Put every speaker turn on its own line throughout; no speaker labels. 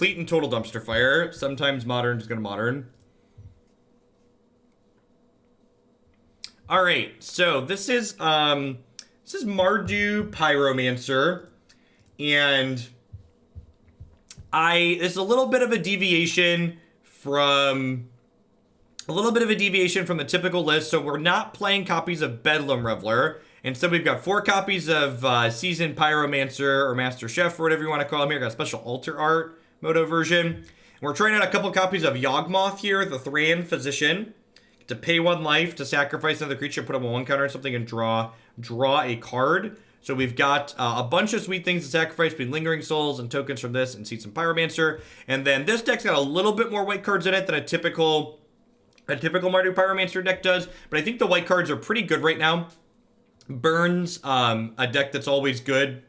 Complete and total dumpster fire. Sometimes modern is gonna modern. All right, so this is Mardu Pyromancer, and this is a little bit of a deviation from the typical list. So we're not playing copies of Bedlam Reveler. Instead, we've got 4 copies of Seasoned Pyromancer or Master Chef or whatever you want to call him here. Got a special altar art moto version. And we're trying out a couple copies of Yawgmoth here, the Thran Physician. To pay 1 life to sacrifice another creature, put up a 1 counter on something, and draw a card. So we've got a bunch of sweet things to sacrifice between Lingering Souls and tokens from this and Seasoned Pyromancer. And then this deck's got a little bit more white cards in it than a typical Mardu Pyromancer deck does. But I think the white cards are pretty good right now. Burns, a deck that's always good.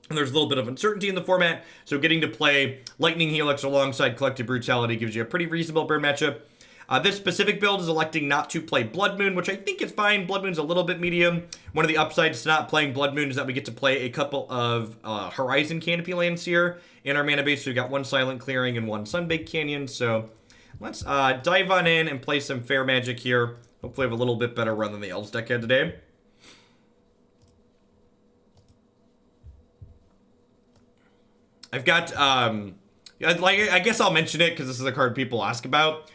And there's a little bit of uncertainty in the format. So getting to play Lightning Helix alongside Collective Brutality gives you a pretty reasonable burn matchup. This specific build is electing not to play Blood Moon, which I think is fine. Blood Moon's a little bit medium. One of the upsides to not playing Blood Moon is that we get to play a couple of Horizon Canopy lands here in our mana base. So we've got 1 Silent Clearing and 1 Sunbaked Canyon. So let's dive on in and play some Fair Magic here. Hopefully have a little bit better run than the Elves deck had today. I've got, I guess I'll mention it because this is a card people ask about.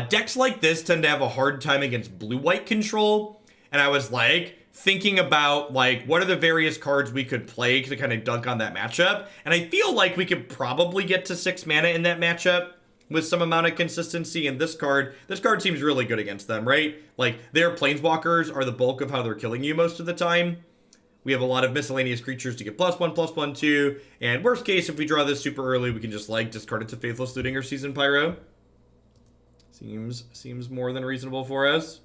Decks like this tend to have a hard time against blue-white control, and I was like thinking about like what are the various cards we could play to kind of dunk on that matchup, and I feel like we could probably get to 6 mana in that matchup with some amount of consistency. And this card seems really good against them, right? Like their planeswalkers are the bulk of how they're killing you most of the time. We have a lot of miscellaneous creatures to get +1/+1/2, and worst case, if we draw this super early, we can just like discard it to Faithless Looting or Seasoned Pyro. Seems more than reasonable for us.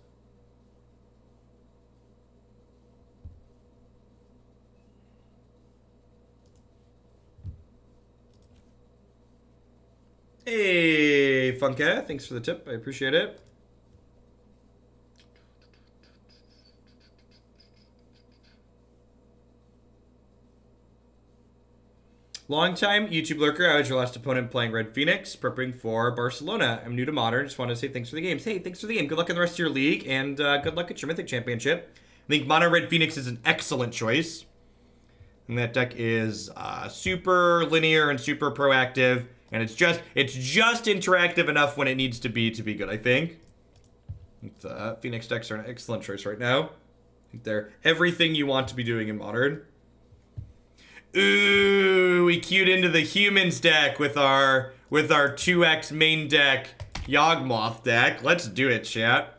Hey, Funka, thanks for the tip. I appreciate it. Long-time YouTube lurker, I was your last opponent playing Red Phoenix, prepping for Barcelona. I'm new to Modern, just wanted to say thanks for the games. Hey, thanks for the game. Good luck in the rest of your league, and good luck at your Mythic Championship. I think Mono Red Phoenix is an excellent choice. And that deck is super linear and super proactive, and it's just interactive enough when it needs to be good, I think. Phoenix decks are an excellent choice right now. I think they're everything you want to be doing in Modern. Ooh, we queued into the humans deck with our 2x main deck Yawgmoth deck. Let's do it, chat.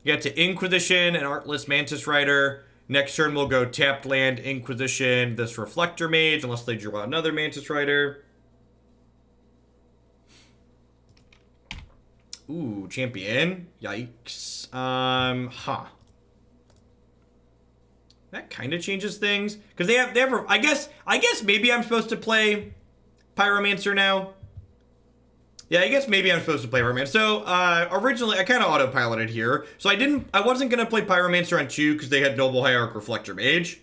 We got to Inquisition and Artless Mantis Rider. Next turn we'll go tapped land, Inquisition, this Reflector Mage, unless they draw another Mantis Rider. Ooh, champion. Yikes. That kind of changes things. Because they have I guess maybe I'm supposed to play Pyromancer now. Yeah, I guess maybe I'm supposed to play Pyromancer. So, originally, I kind of autopiloted here. So I wasn't going to play Pyromancer on 2 because they had Noble Hierarch Reflector Mage.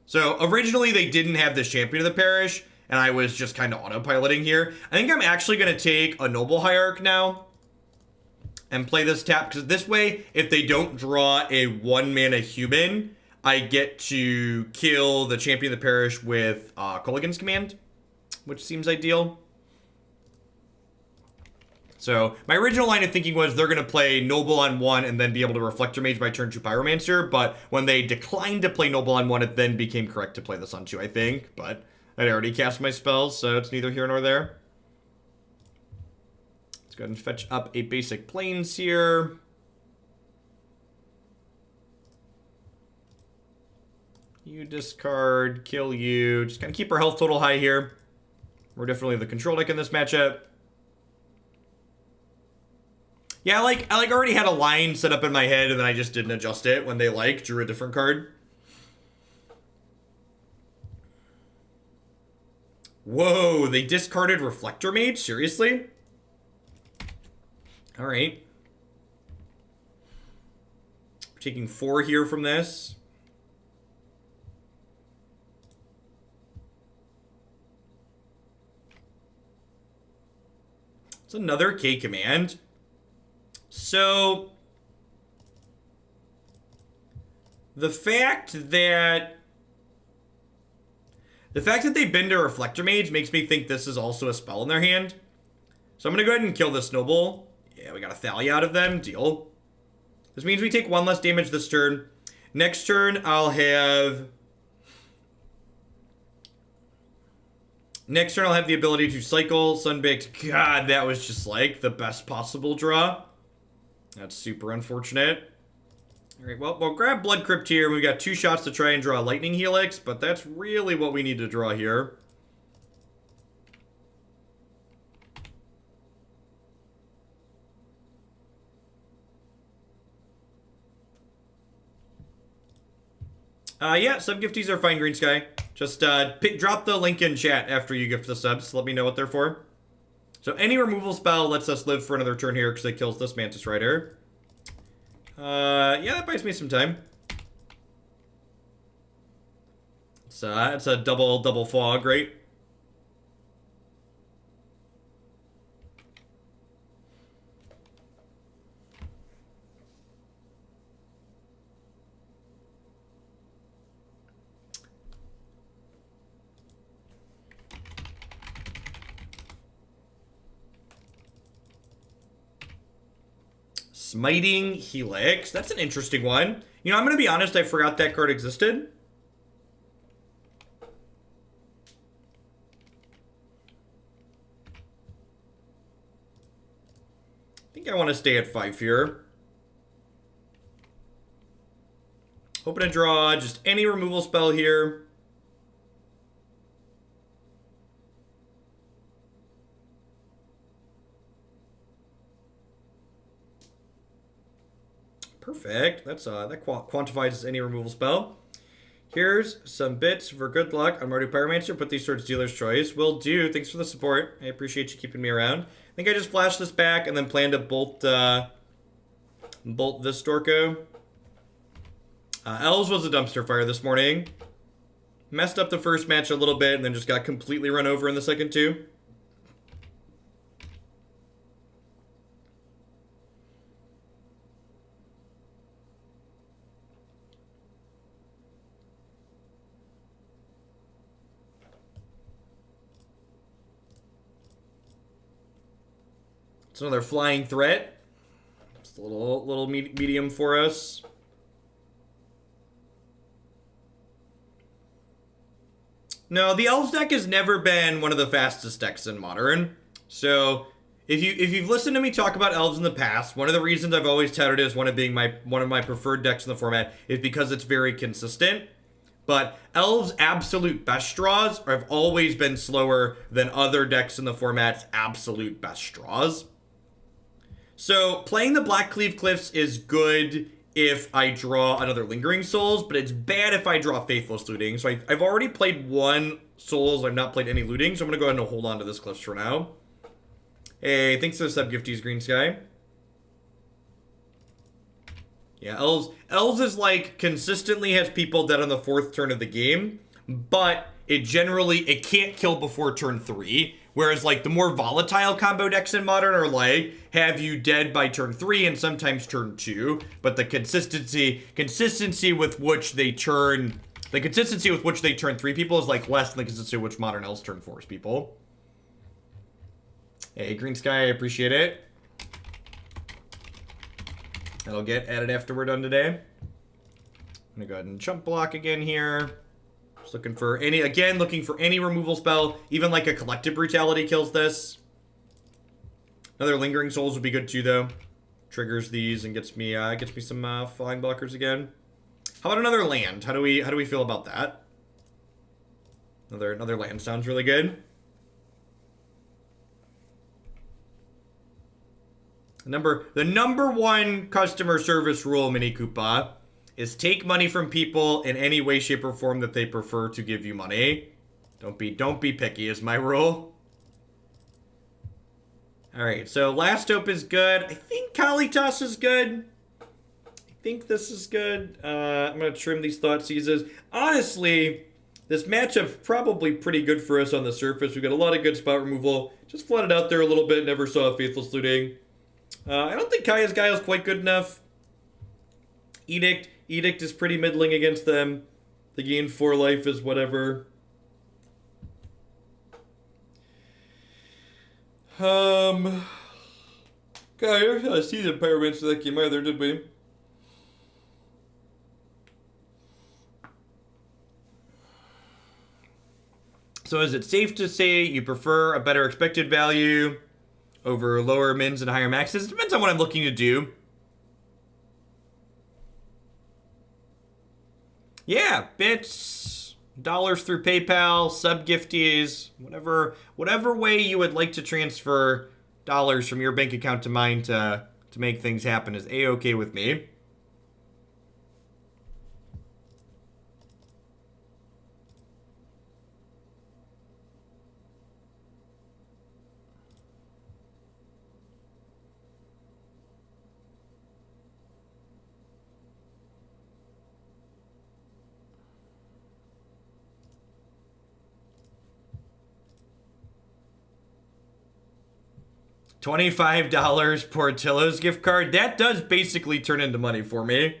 So, originally, they didn't have this Champion of the Parish, and I was just kind of autopiloting here. I think I'm actually going to take a Noble Hierarch now and play this tap, because this way, if they don't draw a 1-mana human, I get to kill the Champion of the Parish with Kolaghan's Command, which seems ideal. So, my original line of thinking was they're going to play Noble on 1 and then be able to Reflector Mage by turn 2 Pyromancer, but when they declined to play Noble on 1, it then became correct to play this on 2, I think, but I'd already cast my spells, so it's neither here nor there. Let's go ahead and fetch up a basic Plains here. You discard, kill you. Just kind of keep our health total high here. We're definitely the control deck in this matchup. Yeah, I already had a line set up in my head, and then I just didn't adjust it when they drew a different card. Whoa, they discarded Reflector Mage? Seriously? Alright. Taking 4 here from this. It's another K command. So the fact that they bend a Reflector Mage makes me think this is also a spell in their hand. So I'm going to go ahead and kill this Noble. Yeah, we got a Thalia out of them. Deal. This means we take 1 less damage this turn. Next turn, I'll have the ability to cycle Sunbaked. God, that was just like the best possible draw. That's super unfortunate. All right, well, we'll grab Blood Crypt here. We've got 2 shots to try and draw Lightning Helix, but that's really what we need to draw here. Yeah, sub-gifties are fine, Green Sky. Just drop the link in chat after you gift the subs to let me know what they're for. So any removal spell lets us live for another turn here because it kills this Mantis Rider. Yeah, that buys me some time. It's a double fog, right? Smiting Helix. That's an interesting one. You know, I'm going to be honest, I forgot that card existed. I think I want to stay at 5 here. Hoping to draw just any removal spell here. Perfect. That quantifies as any removal spell. Here's some bits for good luck on Mardu Pyromancer. Put these towards dealer's choice. Will do. Thanks for the support. I appreciate you keeping me around. I think I just flashed this back and then plan to bolt this Storko. Elves was a dumpster fire this morning. Messed up the first match a little bit and then just got completely run over in the second two. It's another flying threat. It's a little medium for us. No, the Elves deck has never been one of the fastest decks in Modern. So if you've listened to me talk about Elves in the past, one of the reasons I've always touted it as one of my preferred decks in the format is because it's very consistent. But Elves' absolute best draws have always been slower than other decks in the format's absolute best draws. So playing the Blackcleave Cliffs is good if I draw another Lingering Souls, but it's bad if I draw Faithless Looting. So I've already played 1 Souls. I've not played any Looting, so I'm going to go ahead and hold on to this Cliffs for now. Hey, thanks for the sub-gifties, Green Sky. Yeah, Elves is like consistently has people dead on the 4th turn of the game, but it can't kill before turn 3. Whereas, like, the more volatile combo decks in Modern are, like, have you dead by turn 3 and sometimes turn 2. But the consistency with which they turn 3 people is, like, less than the consistency with which Modern Elves turn 4 people. Hey, Green Sky, I appreciate it. That'll get added after we're done today. I'm gonna go ahead and chump block again here. Looking for any removal spell, even like a Collective Brutality kills this. Another Lingering Souls would be good too, though. Triggers these and gets me some flying blockers again. How about another land? How do we feel about that? Another land sounds really good. The number 1 customer service rule, Mini Koopa, is take money from people in any way, shape, or form that they prefer to give you money. Don't be picky is my rule. Alright, so Last Hope is good. I think Kalitas is good. I think this is good. I'm going to trim these Thoughtseizes. Honestly, This matchup's probably pretty good for us on the surface. We've got a lot of good spot removal. Just flooded out there a little bit. Never saw a Faithless Looting. I don't think Kaya's Guile is quite good enough. Edict is pretty middling against them. The gain 4 life is whatever. Kaya, Seasoned Pyromancer that came either, did we? So is it safe to say you prefer a better expected value over lower mins and higher maxes? It depends on what I'm looking to do. Yeah, bits, dollars through PayPal, sub gifties, whatever way you would like to transfer dollars from your bank account to mine to make things happen is A-okay with me. $25 Portillo's gift card. That does basically turn into money for me.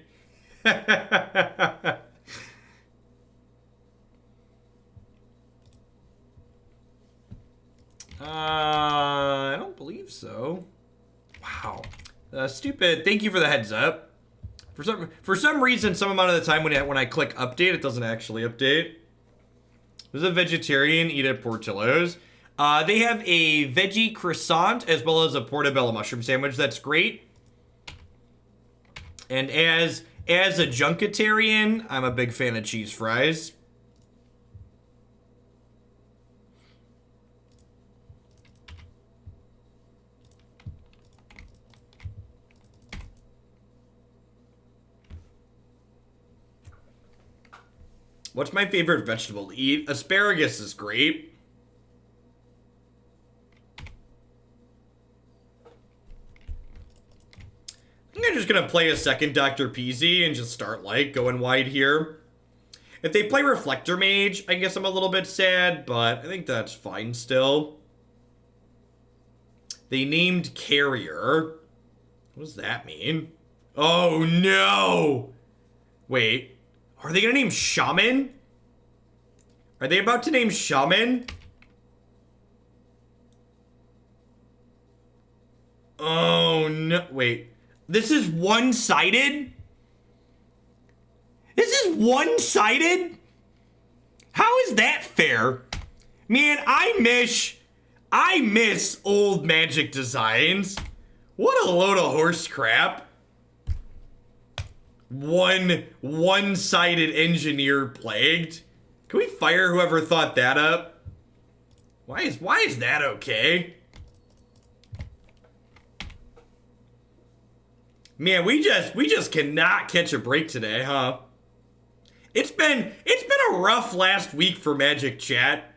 I don't believe so. Wow. Stupid. Thank you for the heads up. For some reason, some amount of the time when I click update, it doesn't actually update. There's a vegetarian eat at Portillo's. They have a veggie croissant as well as a portobello mushroom sandwich. That's great. And as a junketarian, I'm a big fan of cheese fries. What's my favorite vegetable to eat? Asparagus is great. I'm just gonna play a second Dr. Peasy and just start like going wide here. If they play Reflector Mage, I guess I'm a little bit sad, but I think that's fine still. They named Carrier. What does that mean? Oh no! Wait, are they gonna name Shaman? Are they about to name Shaman? Oh no, wait. This is one-sided? This is one-sided? How is that fair? Man, I miss old Magic designs. What a load of horse crap. One-sided engineer plagued. Can we fire whoever thought that up? Why is that okay? Man, we just cannot catch a break today, huh? It's been a rough last week for Magic chat.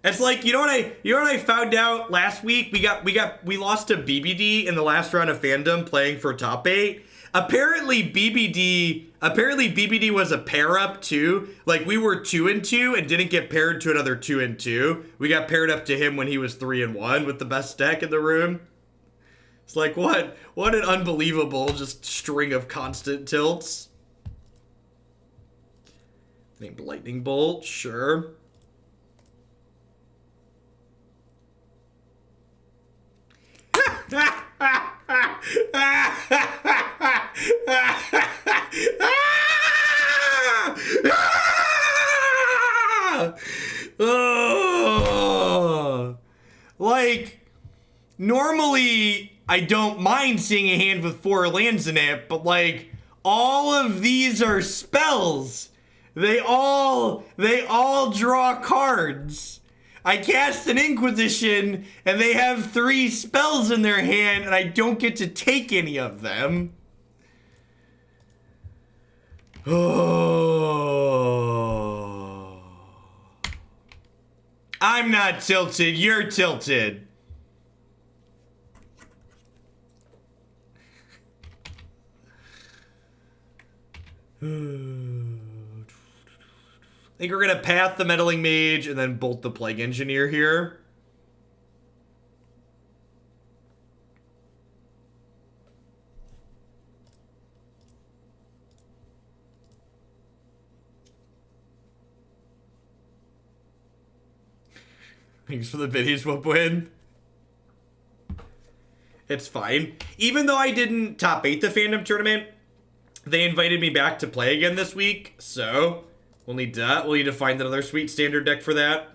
It's like, you know what I found out last week? We lost to BBD in the last round of fandom playing for top 8. Apparently BBD was a pair up too. Like, we were 2-2 and didn't get paired to another 2-2. We got paired up to him when he was 3-1 with the best deck in the room. It's like, what an unbelievable just string of constant tilts. Named Lightning Bolt, sure. Like, normally I don't mind seeing a hand with 4 lands in it, but like, all of these are spells. They all draw cards. I cast an Inquisition, and they have 3 spells in their hand, and I don't get to take any of them. Oh. I'm not tilted, you're tilted. I think we're gonna path the Meddling Mage and then bolt the Plague Engineer here. Thanks for the biddies, Whoopwin. It's fine. Even though I didn't top 8 the fandom tournament, they invited me back to play again this week, so we'll need to find another sweet standard deck for that.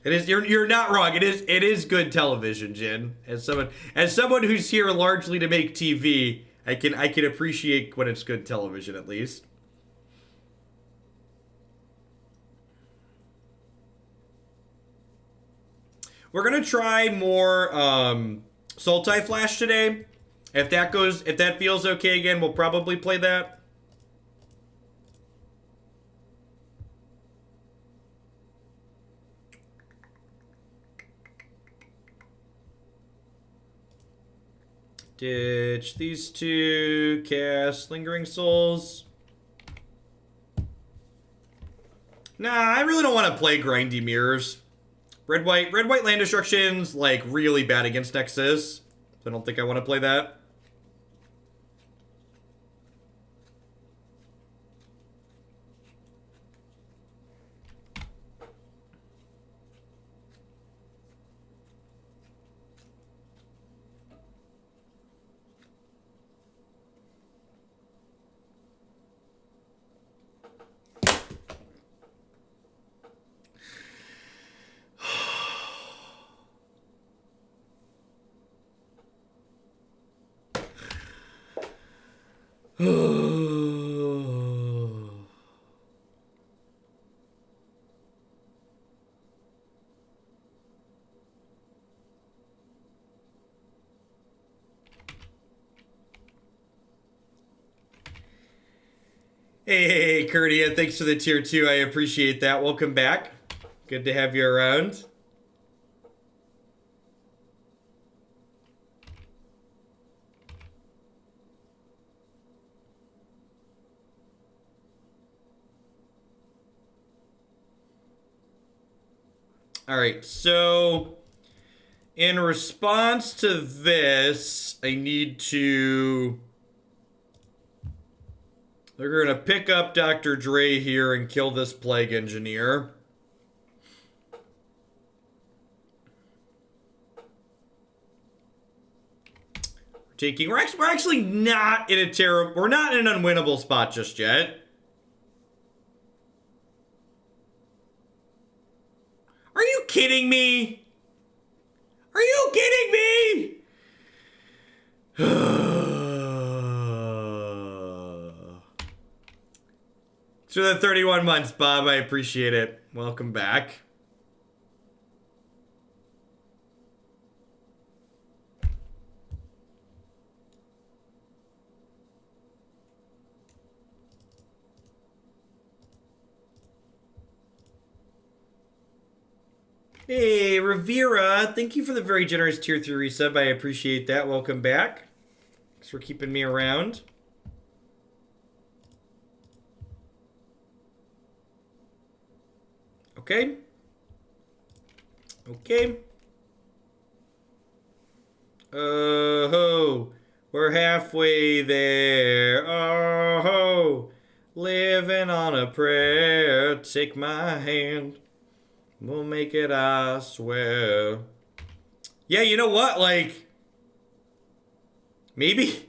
It is you're not wrong. It is good television, Jin. As someone who's here largely to make TV, I can appreciate when it's good television at least. We're gonna try more Sultai Flash today. If that feels okay again, we'll probably play that. Ditch these two, cast Lingering Souls. Nah, I really don't want to play Grindy Mirrors. Red-white land destruction's like really bad against Nexus. So I don't think I want to play that. Hey, Curtia, thanks for the tier 2. I appreciate that. Welcome back. Good to have you around. All right, so in response to this, I need to... They're going to pick up Dr. Dre here and kill this Plague Engineer. We're actually not in a terrible... We're not in an unwinnable spot just yet. Are you kidding me? Are you kidding me? It's for the 31 months, Bob. I appreciate it. Welcome back. Hey, Rivera, thank you for the very generous tier 3 resub. I appreciate that. Welcome back. Thanks for keeping me around. Okay. Okay. Oh-ho. We're halfway there. Oh-ho. Living on a prayer. Take my hand. We'll make it, I swear. Yeah, you know what? Like, maybe.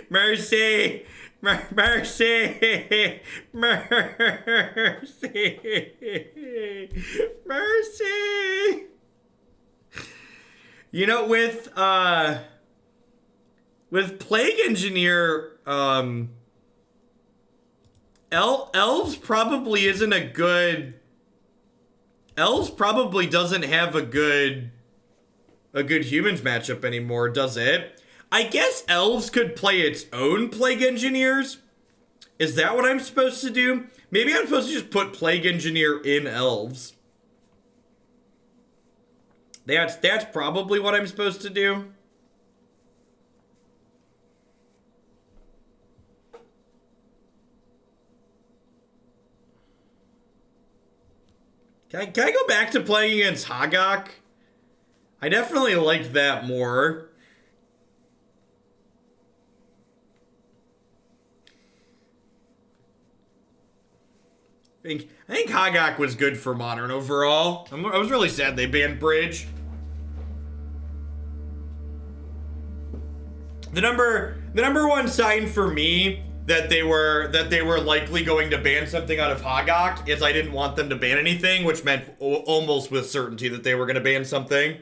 Mercy. Mercy. Mercy. Mercy. You know, with Plague Engineer, Elves probably isn't a good... Elves probably doesn't have a good humans matchup anymore, does it? I guess Elves could play its own Plague Engineers. Is that what I'm supposed to do? Maybe I'm supposed to just put Plague Engineer in Elves. That's probably what I'm supposed to do. Can I go back to playing against Hagak? I definitely liked that more. I think Hagak was good for Modern overall. I was really sad they banned Bridge. The number one sign for me that they were likely going to ban something out of Hagak is I didn't want them to ban anything, which meant almost with certainty that they were going to ban something.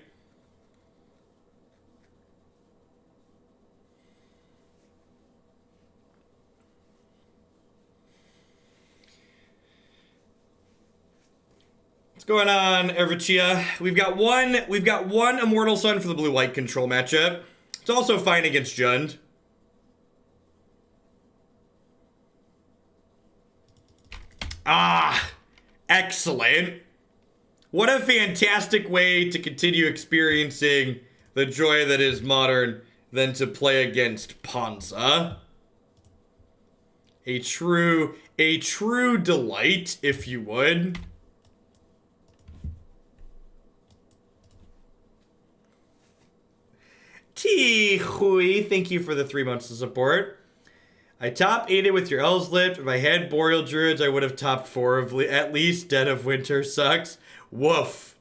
What's going on, Ervichia? We've got one Immortal Sun for the blue-white control matchup. It's also fine against Jund. Ah, excellent. What a fantastic way to continue experiencing the joy that is Modern than to play against Panza. A true delight, if you would. T Hui, thank you for the 3 months of support. I top 8 it with your L's lift. If I had Boreal Druids, I would have topped 4 of at least. Dead of Winter sucks. Woof.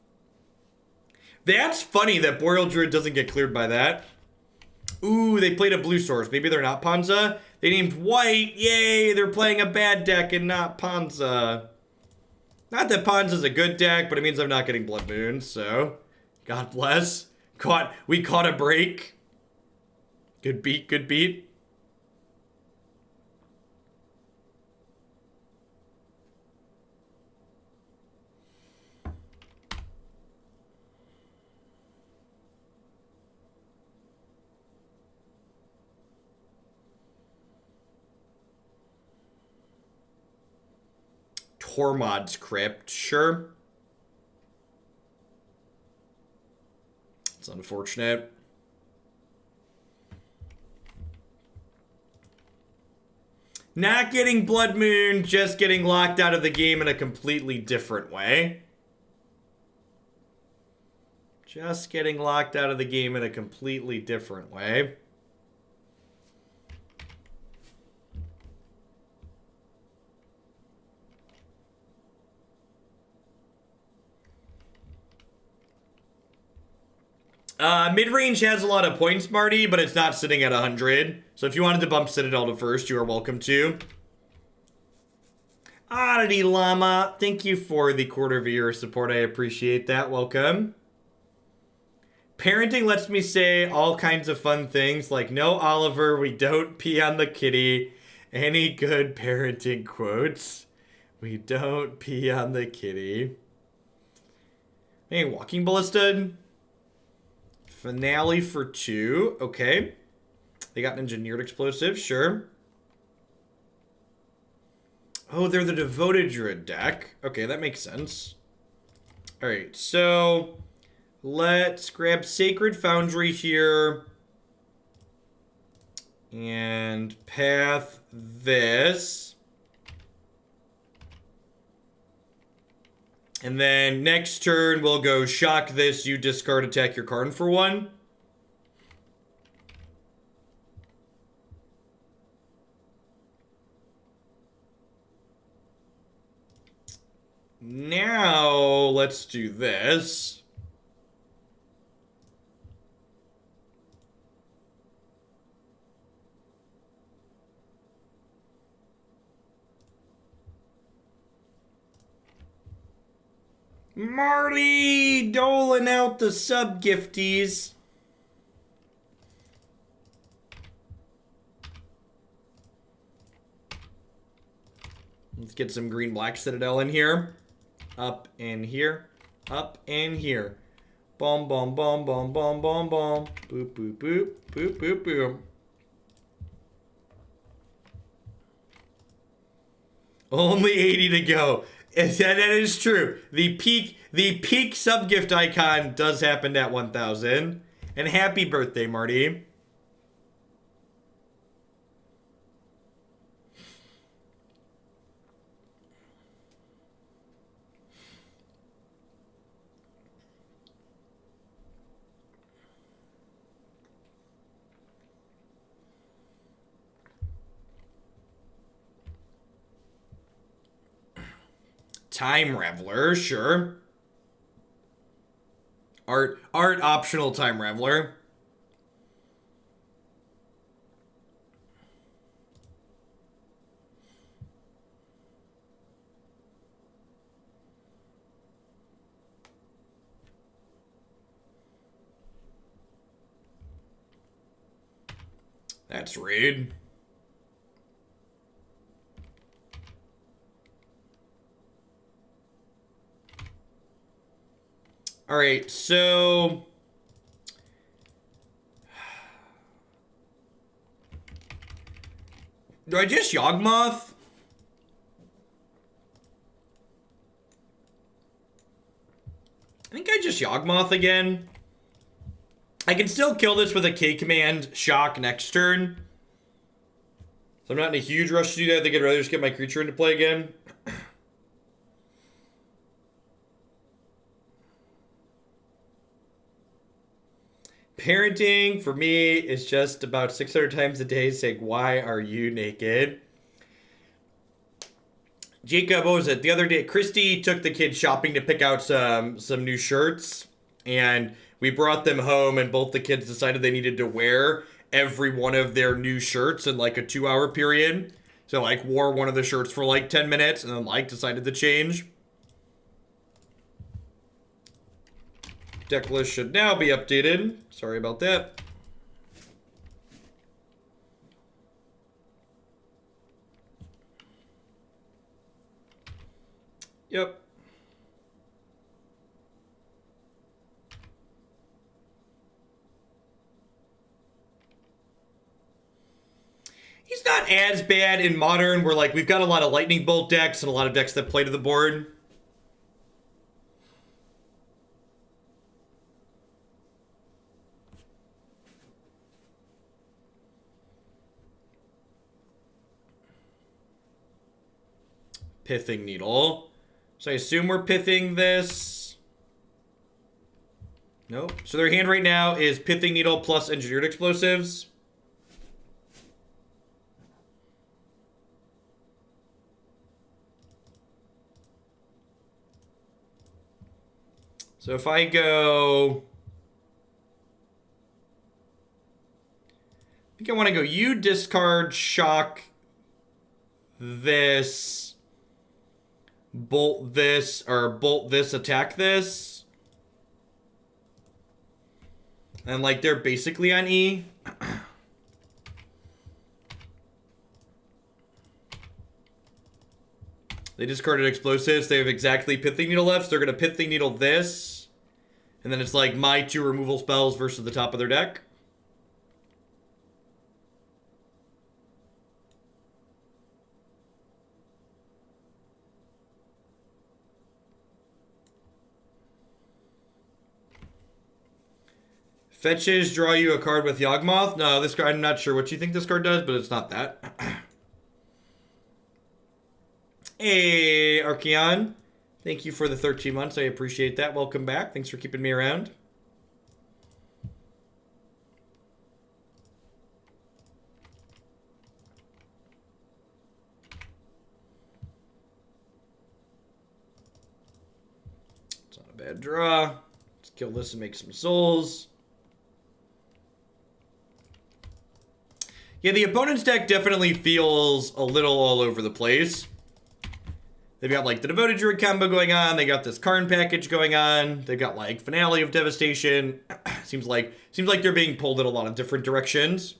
That's funny that Boreal Druid doesn't get cleared by that. Ooh, they played a blue source. Maybe they're not Panza. They named white. Yay, they're playing a bad deck and not Panza. Not that Panza's a good deck, but it means I'm not getting Blood Moon, so God bless. We caught a break. Good beat, good beat. Tormod's Crypt, sure. It's unfortunate. Not getting Blood Moon, just getting locked out of the game in a completely different way. Just getting locked out of the game in a completely different way. Mid-range has a lot of points, Marty, but it's not sitting at 100. So if you wanted to bump Citadel to first, you are welcome to. Oddity Llama, thank you for the quarter of a year support. I appreciate that. Welcome. Parenting lets me say all kinds of fun things like, no, Oliver, we don't pee on the kitty. Any good parenting quotes? We don't pee on the kitty. Hey, Walking Ballista. Finale for 2. Okay. They got an Engineered Explosive. Sure. Oh, they're the Devoted Druid deck. Okay, that makes sense. Alright, so let's grab Sacred Foundry here. And path this. And then next turn, we'll go shock this, you discard, attack your Karn for 1. Now, let's do this. Marty doling out the sub-gifties. Let's get some green-black Citadel in here. Up and here. Up and here. Boom, boom, boom, boom, boom, boom, boom. Boop, boop, boop. Boop, boop, boop. Only 80 to go. That is true. The peak sub-gift icon does happen at 1,000. And happy birthday, Marty. Time Reveler, sure. Art optional Time Reveler. That's rude. All right, so do I just Yawgmoth? I think I just Yawgmoth again. I can still kill this with a K command shock next turn. So I'm not in a huge rush to do that. I think I'd rather just get my creature into play again. Parenting, for me, is just about 600 times a day saying, why are you naked? Jacob, what was it? The other day, Christy took the kids shopping to pick out some new shirts. And we brought them home, and both the kids decided they needed to wear every one of their new shirts in like a 2-hour period. So like wore one of the shirts for like 10 minutes, and then like decided to change. Deck list should now be updated. Sorry about that. Yep. He's not as bad in Modern, where like we've got a lot of Lightning Bolt decks and a lot of decks that play to the board. Pithing Needle. So I assume we're pithing this. Nope. So their hand right now is Pithing Needle plus Engineered Explosives. So if I go... I think I want to go you discard, shock this, bolt this, or bolt this, attack this. And like they're basically on E. They discarded explosives. They have exactly Pithing Needle left. So they're going to Pithing Needle this. And then it's like my 2 removal spells versus the top of their deck. Fetches draw you a card with Yawgmoth. No, this card, I'm not sure what you think this card does, but it's not that. Hey, Archeon. Thank you for the 13 months. I appreciate that. Welcome back. Thanks for keeping me around. It's not a bad draw. Let's kill this and make some souls. Yeah, the opponent's deck definitely feels a little all over the place. They've got like the Devoted Druid combo going on. They got this Karn package going on. They've got like Finale of Devastation. seems like they're being pulled in a lot of different directions.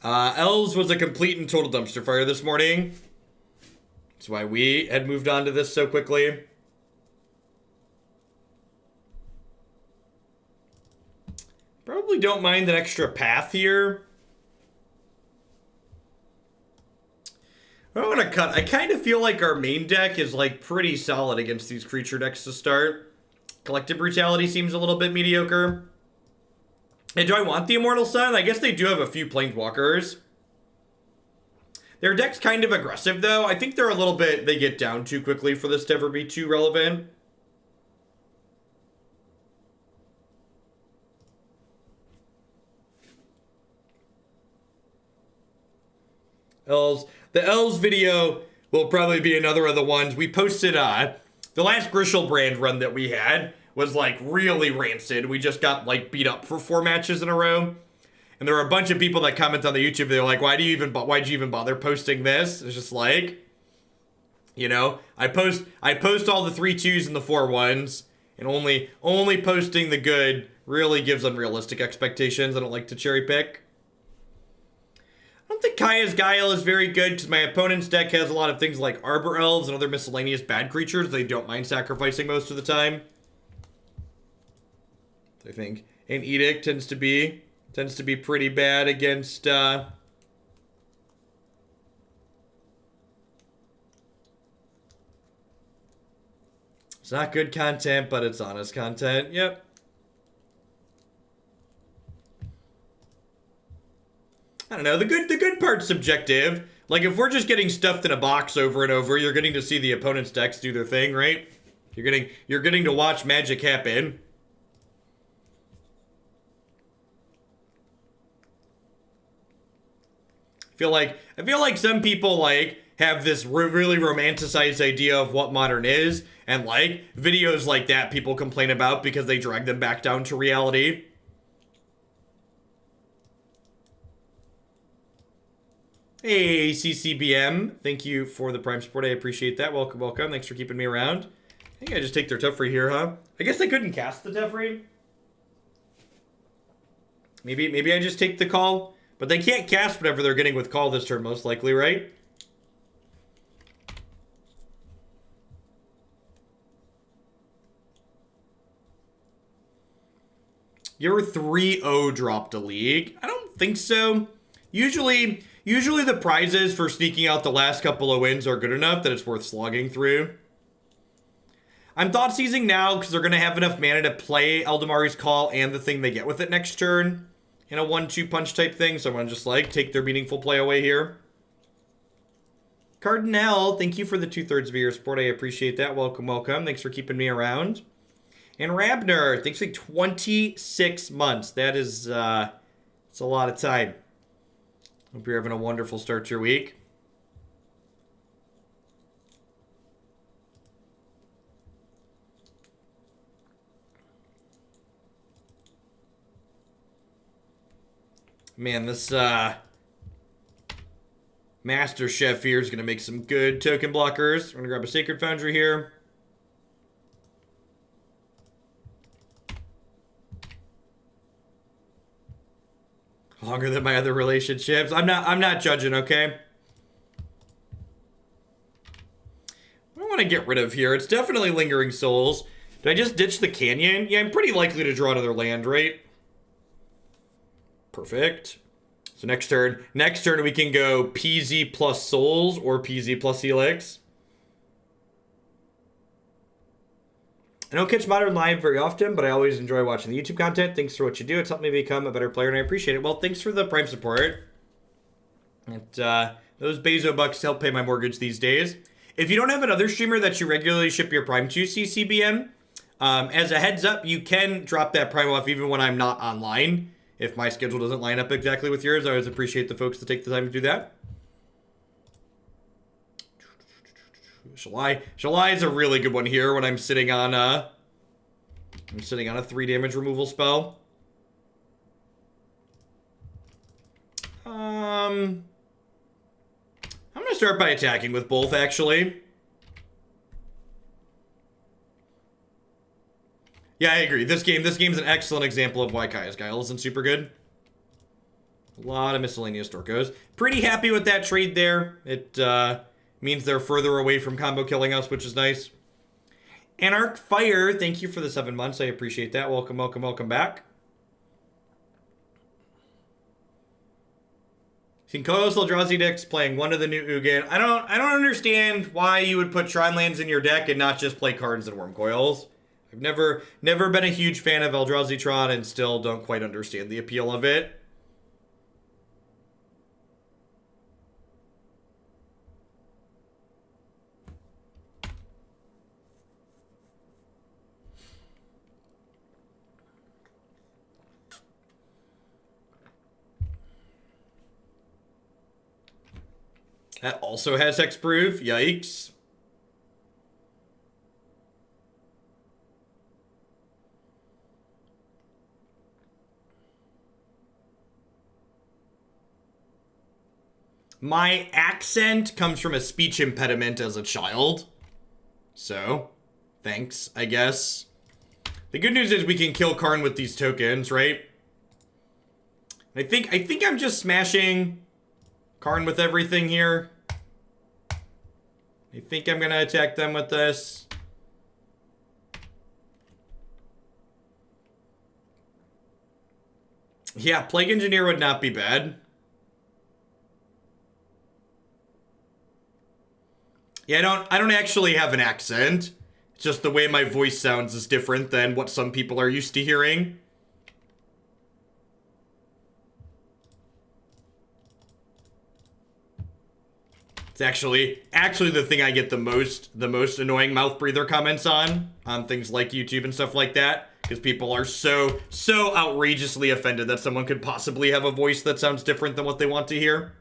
Elves was a complete and total dumpster fire this morning. That's why we had moved on to this so quickly. Probably don't mind an extra path here. I'm gonna cut. I kind of feel like our main deck is like pretty solid against these creature decks to start. Collective Brutality seems a little bit mediocre. And do I want the Immortal Sun? I guess they do have a few Planeswalkers. Their deck's kind of aggressive though. I think they're a little bit, they get down too quickly for this to ever be too relevant. Elves. The Elves video will probably be another of the ones we posted. The last Griselbrand run that we had was like really rancid. We just got like beat up for 4 matches in a row. And there were a bunch of people that comment on the YouTube. They're like, why'd you even bother posting this? It's just like, you know, I post all the 3-2s and the 4-1s, and only posting the good really gives unrealistic expectations. I don't like to cherry pick. I don't think Kaya's Guile is very good because my opponent's deck has a lot of things like Arbor Elves and other miscellaneous bad creatures they don't mind sacrificing most of the time. I think an Edict tends to be pretty bad against it's not good content, but it's honest content. Yep. I don't know. The good part's subjective. Like, if we're just getting stuffed in a box over and over, you're getting to see the opponent's decks do their thing, right? You're getting to watch magic happen. I feel like some people like have this really romanticized idea of what modern is, and like videos like that people complain about because they drag them back down to reality. Hey, CCBM, thank you for the Prime support. I appreciate that. Welcome, welcome. Thanks for keeping me around. I think I just take their Teferi here, huh? I guess I couldn't cast the Teferi. Maybe I just take the call. But they can't cast whatever they're getting with call this turn, most likely, right? You ever 3-0 dropped a league? I don't think so. Usually the prizes for sneaking out the last couple of wins are good enough that it's worth slogging through. I'm Thoughtseizing now because they're going to have enough mana to play Eldamari's Call and the thing they get with it next turn. In a 1-2 punch type thing, so I'm gonna just like take their meaningful play away here. Cardinal, thank you for the 2/3 of your support. I appreciate that. Welcome, welcome. Thanks for keeping me around. And Rabner, thanks for 26 months. That is, it's a lot of time. Hope you're having a wonderful start to your week. Man, this Master Chef here is going to make some good token blockers. We're going to grab a Sacred Foundry here. Longer than my other relationships. I'm not judging, okay? What do I want to get rid of here? It's definitely Lingering Souls. Do I just ditch the Canyon? Yeah, I'm pretty likely to draw another land, right? Perfect. So next turn we can go PZ plus Souls or PZ plus Helix. I don't catch Modern live very often, but I always enjoy watching the YouTube content. Thanks for what you do. It's helped me become a better player, and I appreciate it. Well, thanks for the Prime support. Those Bezo bucks help pay my mortgage these days. If you don't have another streamer that you regularly ship your Prime to, CCBM, as a heads up, you can drop that Prime off even when I'm not online. If my schedule doesn't line up exactly with yours, I always appreciate the folks that take the time to do that. Shalai is a really good one here when I'm sitting on a 3 damage removal spell. I'm gonna start by attacking with both, actually. Yeah, I agree. This game's an excellent example of why Kaya's Guile isn't super good. A lot of miscellaneous Dorkos. Pretty happy with that trade there. It means they're further away from combo killing us, which is nice. Anarch Fire, thank you for the 7 months. I appreciate that. Welcome, welcome, welcome back. Kinko's Eldrazi decks playing one of the new Ugin. I don't understand why you would put Shrine lands in your deck and not just play cards and Worm Coils. I've never been a huge fan of Eldrazi Tron and still don't quite understand the appeal of it. That also has hexproof. Yikes. My accent comes from a speech impediment as a child. So, thanks, I guess. The good news is we can kill Karn with these tokens, right? I think I'm just smashing Karn with everything here. I think I'm gonna attack them with this. Yeah, Plague Engineer would not be bad. Yeah, I don't actually have an accent. It's just the way my voice sounds is different than what some people are used to hearing. It's actually the thing I get the most annoying mouth breather comments on things like YouTube and stuff like that, because people are so outrageously offended that someone could possibly have a voice that sounds different than what they want to hear.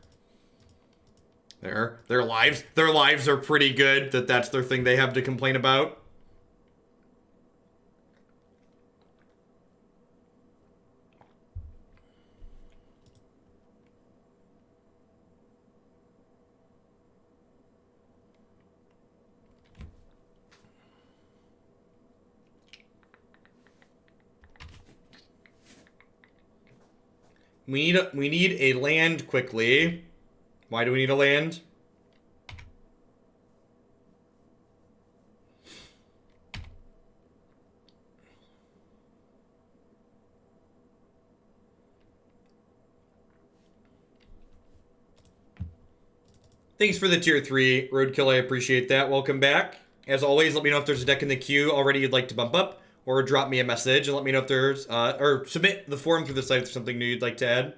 Their lives are pretty good that that's their thing they have to complain about. We need a land quickly. Why do we need a land? Thanks for the tier 3, Roadkill, I appreciate that. Welcome back. As always, let me know if there's a deck in the queue already you'd like to bump up, or drop me a message and let me know if there's, or submit the form through the site if there's something new you'd like to add.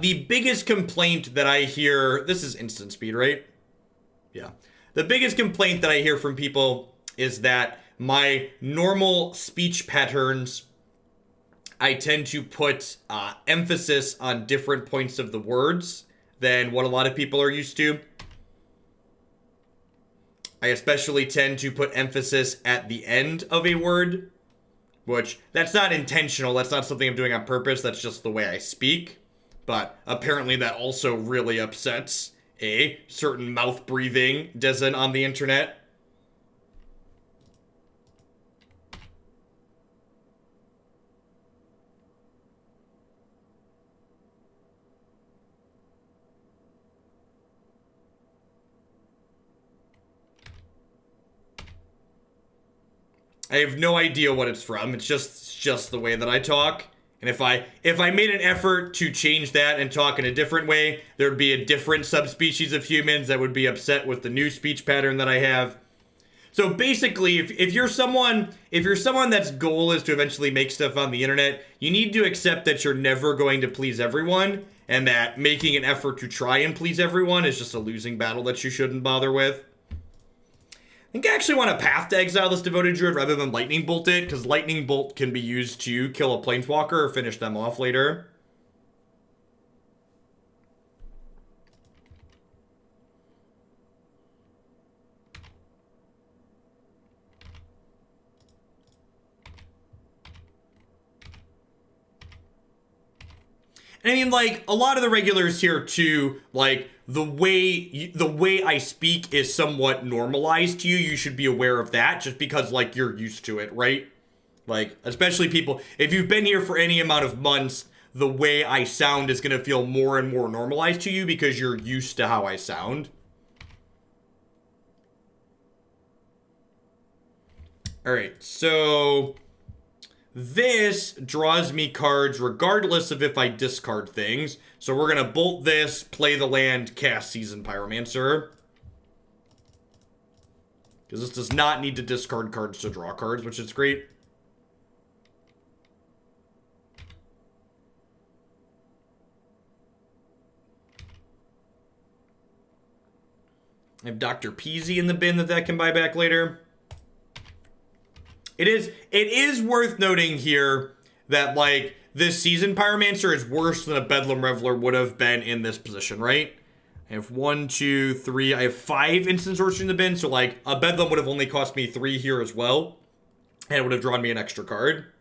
The biggest complaint that I hear, this is instant speed, right? Yeah. The biggest complaint that I hear from people is that my normal speech patterns, I tend to put emphasis on different points of the words than what a lot of people are used to. I especially tend to put emphasis at the end of a word, which, that's not intentional, that's not something I'm doing on purpose, that's just the way I speak. But apparently that also really upsets a certain mouth-breathing Dezen on the internet. I have no idea what it's from. It's just the way that I talk. And if I made an effort to change that and talk in a different way, there'd be a different subspecies of humans that would be upset with the new speech pattern that I have. So basically, if you're someone that's goal is to eventually make stuff on the internet, you need to accept that you're never going to please everyone, and that making an effort to try and please everyone is just a losing battle that you shouldn't bother with. I think I actually want to Path to Exile this Devoted Druid rather than Lightning Bolt it, because Lightning Bolt can be used to kill a Planeswalker or finish them off later. And I mean, like, a lot of the regulars here, too, like, the way I speak is somewhat normalized to you. You should be aware of that, just because, like, you're used to it, right? Like, especially people, if you've been here for any amount of months, the way I sound is going to feel more and more normalized to you because you're used to how I sound. Alright, so this draws me cards regardless of if I discard things. So we're going to bolt this, play the land, cast Seasoned Pyromancer. Because this does not need to discard cards to draw cards, which is great. I have Dr. Peasy in the bin that can buy back later. It is worth noting here that, like, this Seasoned Pyromancer is worse than a Bedlam Reveler would have been in this position, right? I have 1, 2, 3. I have 5 instant sorcery in the bin, so, like, a Bedlam would have only cost me 3 here as well. And it would have drawn me an extra card.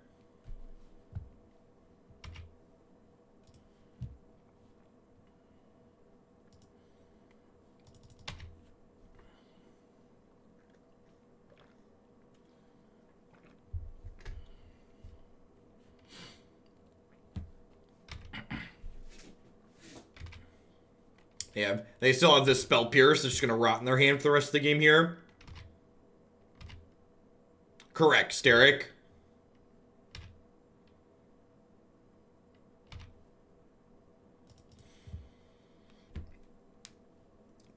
Yeah, they still have this Spell Pierce that's just going to rot in their hand for the rest of the game here. Correct, Steric.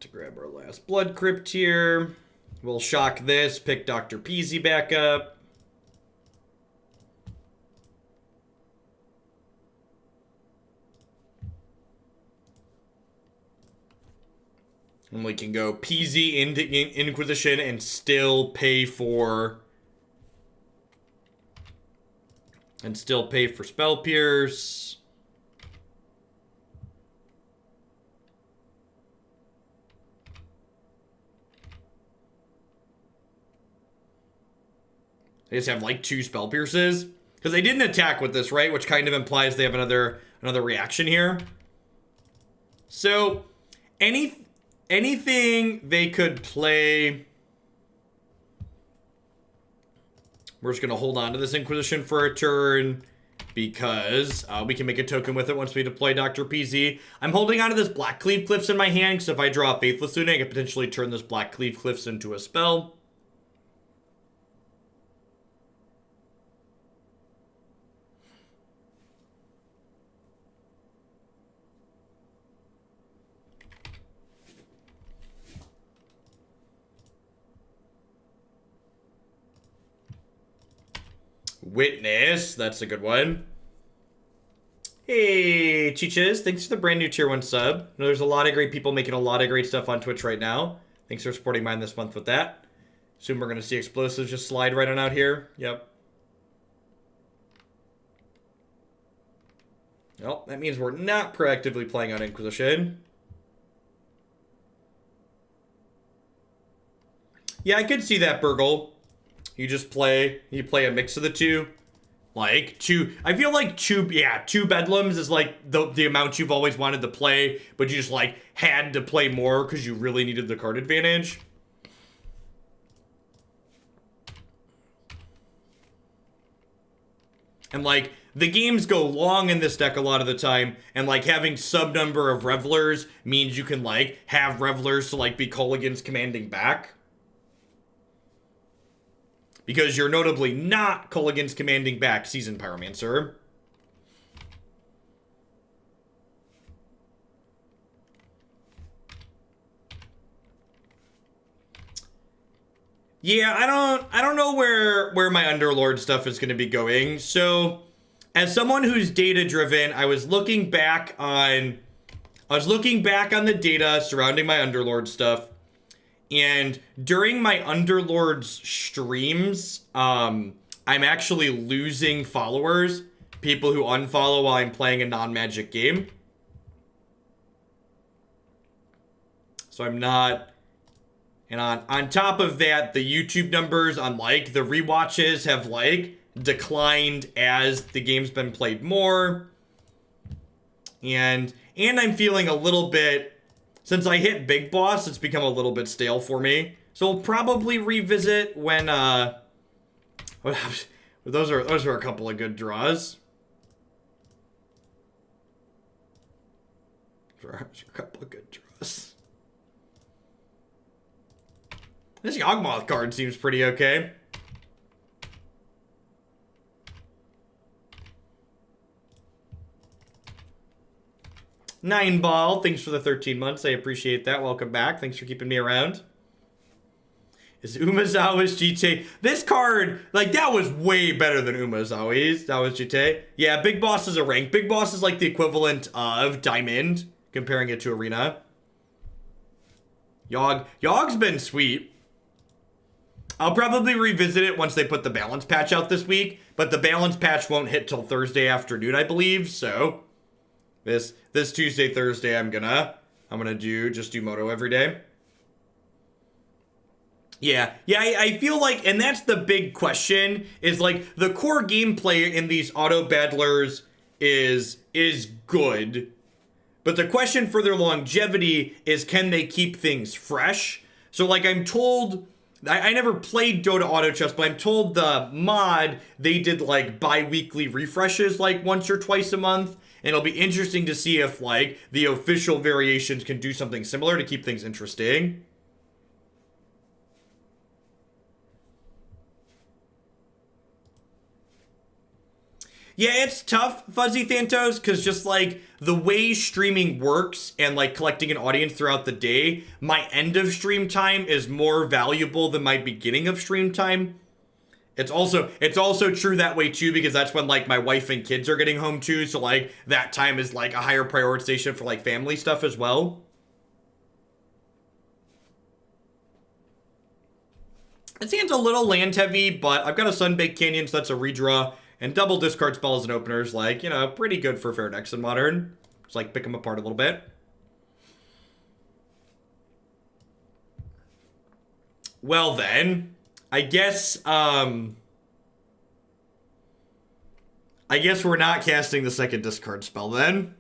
To grab our last Blood Crypt here. We'll shock this, pick Dr. Peasy back up. And we can go Peasy into Inquisition and still pay for... Spell Pierce. They just have like 2 Spell Pierces. Because they didn't attack with this, right? Which kind of implies they have another reaction here. So, anything they could play... We're just going to hold on to this Inquisition for a turn because we can make a token with it once we deploy Dr. PZ. I'm holding on to this Blackcleave Cliffs in my hand, so if I draw a Faithless Looting, I can potentially turn this Blackcleave Cliffs into a spell. Witness, that's a good one. Hey, Cheeches, thanks for the brand new tier 1 sub. I know there's a lot of great people making a lot of great stuff on Twitch right now. Thanks for supporting mine this month with that. Soon we're going to see explosives just slide right on out here. Yep. Well, that means we're not proactively playing on Inquisition. Yeah, I could see that, Burgle. You play a mix of the two. Like, I feel like two Bedlams is like the amount you've always wanted to play, but you just like had to play more because you really needed the card advantage. And like, the games go long in this deck a lot of the time, and like having sub number of Revelers means you can like have Revelers to like be Kolaghan's commanding back. Because you're notably not Kolaghan's commanding back Seasoned Pyromancer. Yeah, I don't know where my Underlord stuff is going to be going. So, as someone who's data driven, I was looking back on the data surrounding my Underlord stuff. And during my Underlord's streams, I'm actually losing followers, people who unfollow while I'm playing a non-magic game. So I'm not... And on top of that, the YouTube numbers on, like, the rewatches have, like, declined as the game's been played more. And I'm feeling a little bit... Since I hit Big Boss, it's become a little bit stale for me. So we'll probably revisit when, those are a couple of good draws. Those are a couple of good draws. This Yawgmoth card seems pretty okay. Nine Ball, thanks for the 13 months. I appreciate that. Welcome back. Thanks for keeping me around. Is Umezawa's GT? This card, like, that was way better than Umezawa's. That was GT. Yeah, Big Boss is a rank. Big Boss is like the equivalent of Diamond, comparing it to Arena. Yawg's been sweet. I'll probably revisit it once they put the balance patch out this week, but the balance patch won't hit till Thursday afternoon, I believe. So this Tuesday, Thursday, I'm gonna just do Moto every day. Yeah, I feel like, and that's the big question, is like the core gameplay in these auto battlers is good, but the question for their longevity is, can they keep things fresh? So like I'm told, I never played Dota Auto Chess, but I'm told the mod, they did like bi-weekly refreshes like once or twice a month, and it'll be interesting to see if like the official variations can do something similar to keep things interesting. Yeah, it's tough, Fuzzy Thantos, because just like the way streaming works and like collecting an audience throughout the day, my end of stream time is more valuable than my beginning of stream time. It's also true that way too, because that's when like my wife and kids are getting home too, so like that time is like a higher prioritization for like family stuff as well. This hand's a little land heavy, but I've got a Sunbaked Canyon, so that's a redraw. And double discard spells and openers, like, you know, pretty good for fair decks in Modern. Just, like, pick them apart a little bit. Well, then, I guess we're not casting the second discard spell, then.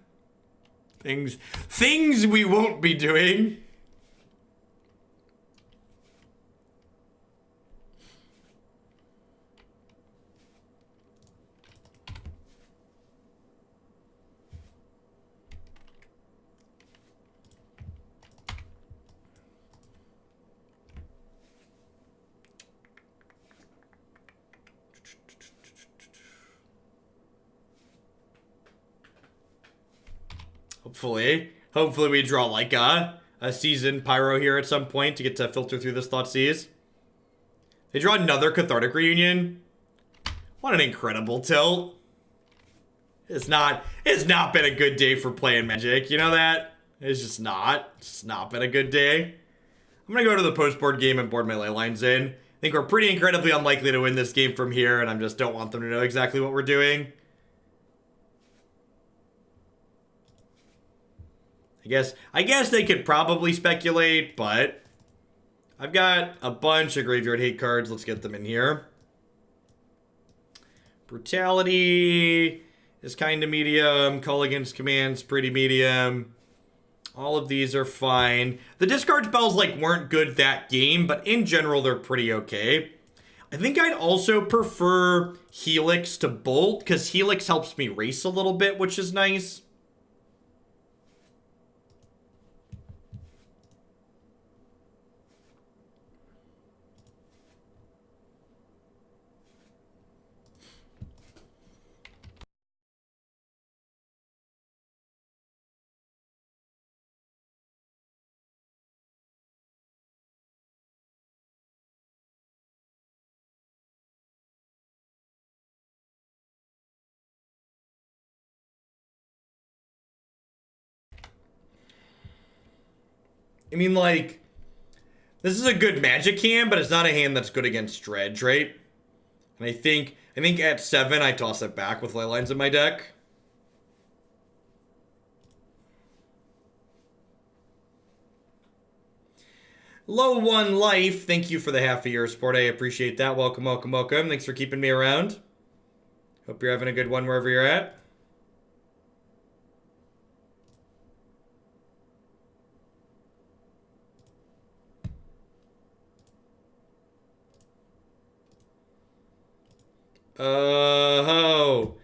Things we won't be doing. Hopefully we draw like a Seasoned Pyro here at some point to get to filter through this Thoughtseize. They draw another Cathartic Reunion. What an incredible tilt. It's not been a good day for playing Magic. You know that? It's just not. It's not been a good day. I'm gonna go to the post-board game and board my Leylines in. I think we're pretty incredibly unlikely to win this game from here, and I just don't want them to know exactly what we're doing. I guess they could probably speculate, but I've got a bunch of graveyard hate cards. Let's get them in here. Brutality is kind of medium. Kolaghan's Command's pretty medium. All of these are fine. The discard spells like weren't good that game, but in general they're pretty okay. I think I'd also prefer Helix to Bolt, because Helix helps me race a little bit, which is nice. I mean, like, this is a good Magic hand, but it's not a hand that's good against Dredge, right? And I think at 7, I toss it back with Leylines in my deck. Low 1 life, thank you for the half a year support. I appreciate that. Welcome, welcome, welcome. Thanks for keeping me around. Hope you're having a good one wherever you're at. Oh,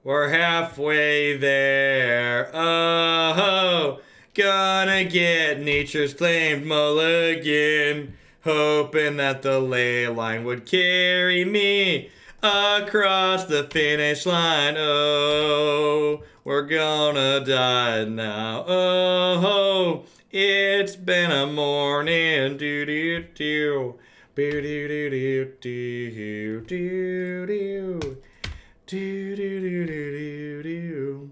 we're halfway there. Oh, gonna get Nature's Claimed Mulligan, hoping that the Leyline would carry me across the finish line. Oh, we're gonna die now. Oh, it's been a morning. Do do do. Do do do do do do do do do do do.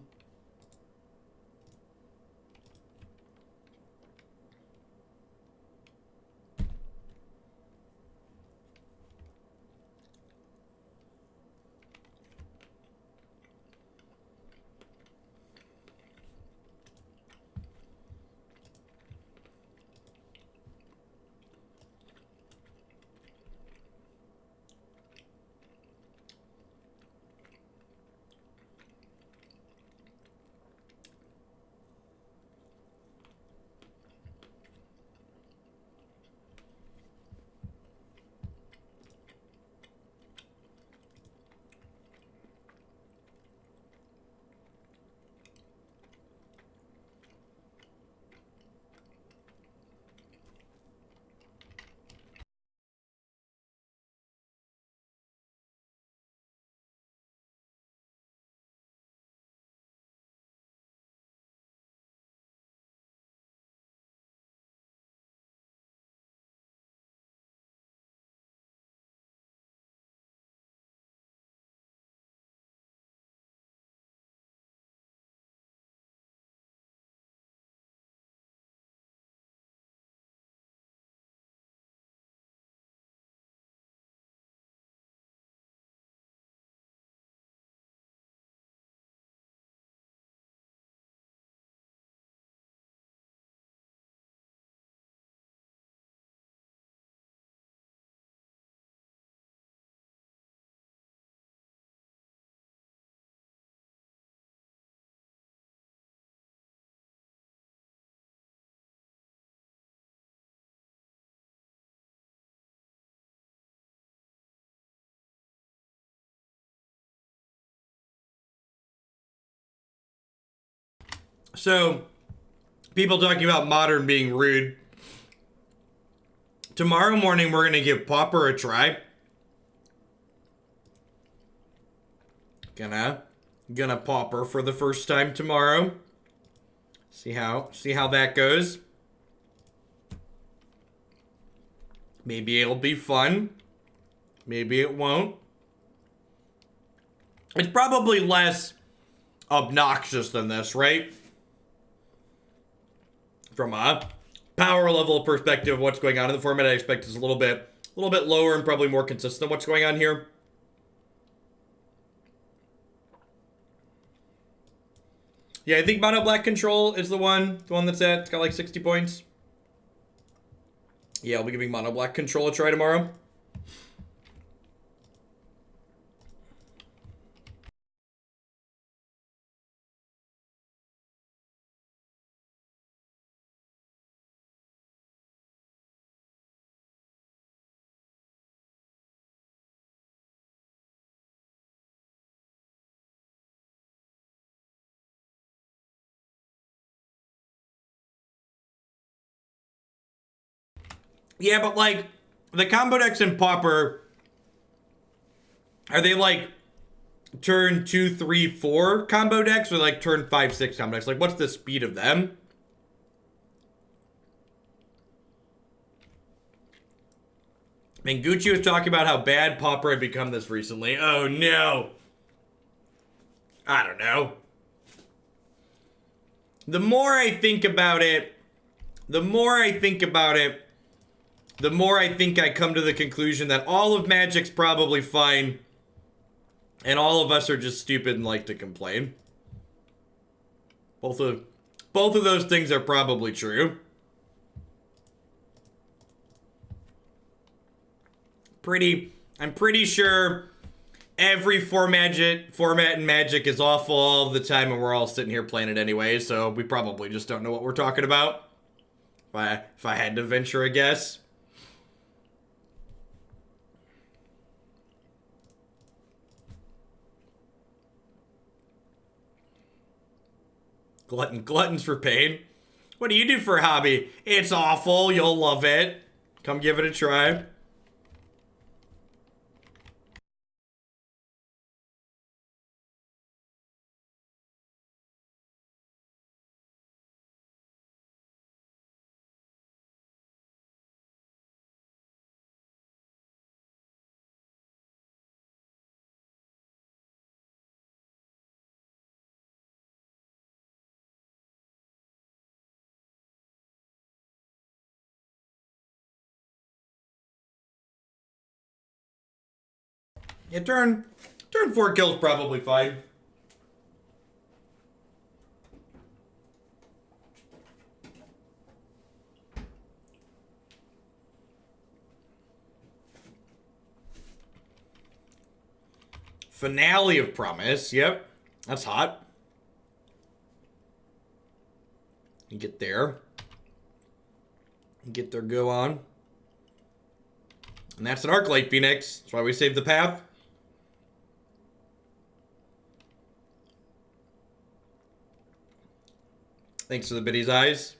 So, people talking about Modern being rude. Tomorrow morning, we're going to give Pauper a try. Gonna Pauper for the first time tomorrow. See how that goes. Maybe it'll be fun. Maybe it won't. It's probably less obnoxious than this, right? From a power level perspective, what's going on in the format, I expect is a little bit lower and probably more consistent than what's going on here. Yeah, I think Mono Black Control is the one that's at. It's got like 60 points. Yeah, I'll be giving Mono Black Control a try tomorrow. Yeah, but like, the combo decks in Pauper, are they like turn 2, 3, 4 combo decks or like turn 5, 6 combo decks? Like, what's the speed of them? I mean, Gucci was talking about how bad Pauper had become this recently. Oh no. I don't know. The more I think about it, the more I think I come to the conclusion that all of Magic's probably fine, and all of us are just stupid and like to complain. Both of those things are probably true. I'm pretty sure every format in Magic is awful all the time, and we're all sitting here playing it anyway, so we probably just don't know what we're talking about. If I had to venture a guess. Gluttons for pain. What do you do for a hobby? It's awful. You'll love it. Come give it a try. Yeah, turn 4 kills probably fine. Finale of Promise. Yep. That's hot. You get there. Get their go on. And that's an Arclight Phoenix. That's why we saved the path. Thanks to the Biddy's Eyes.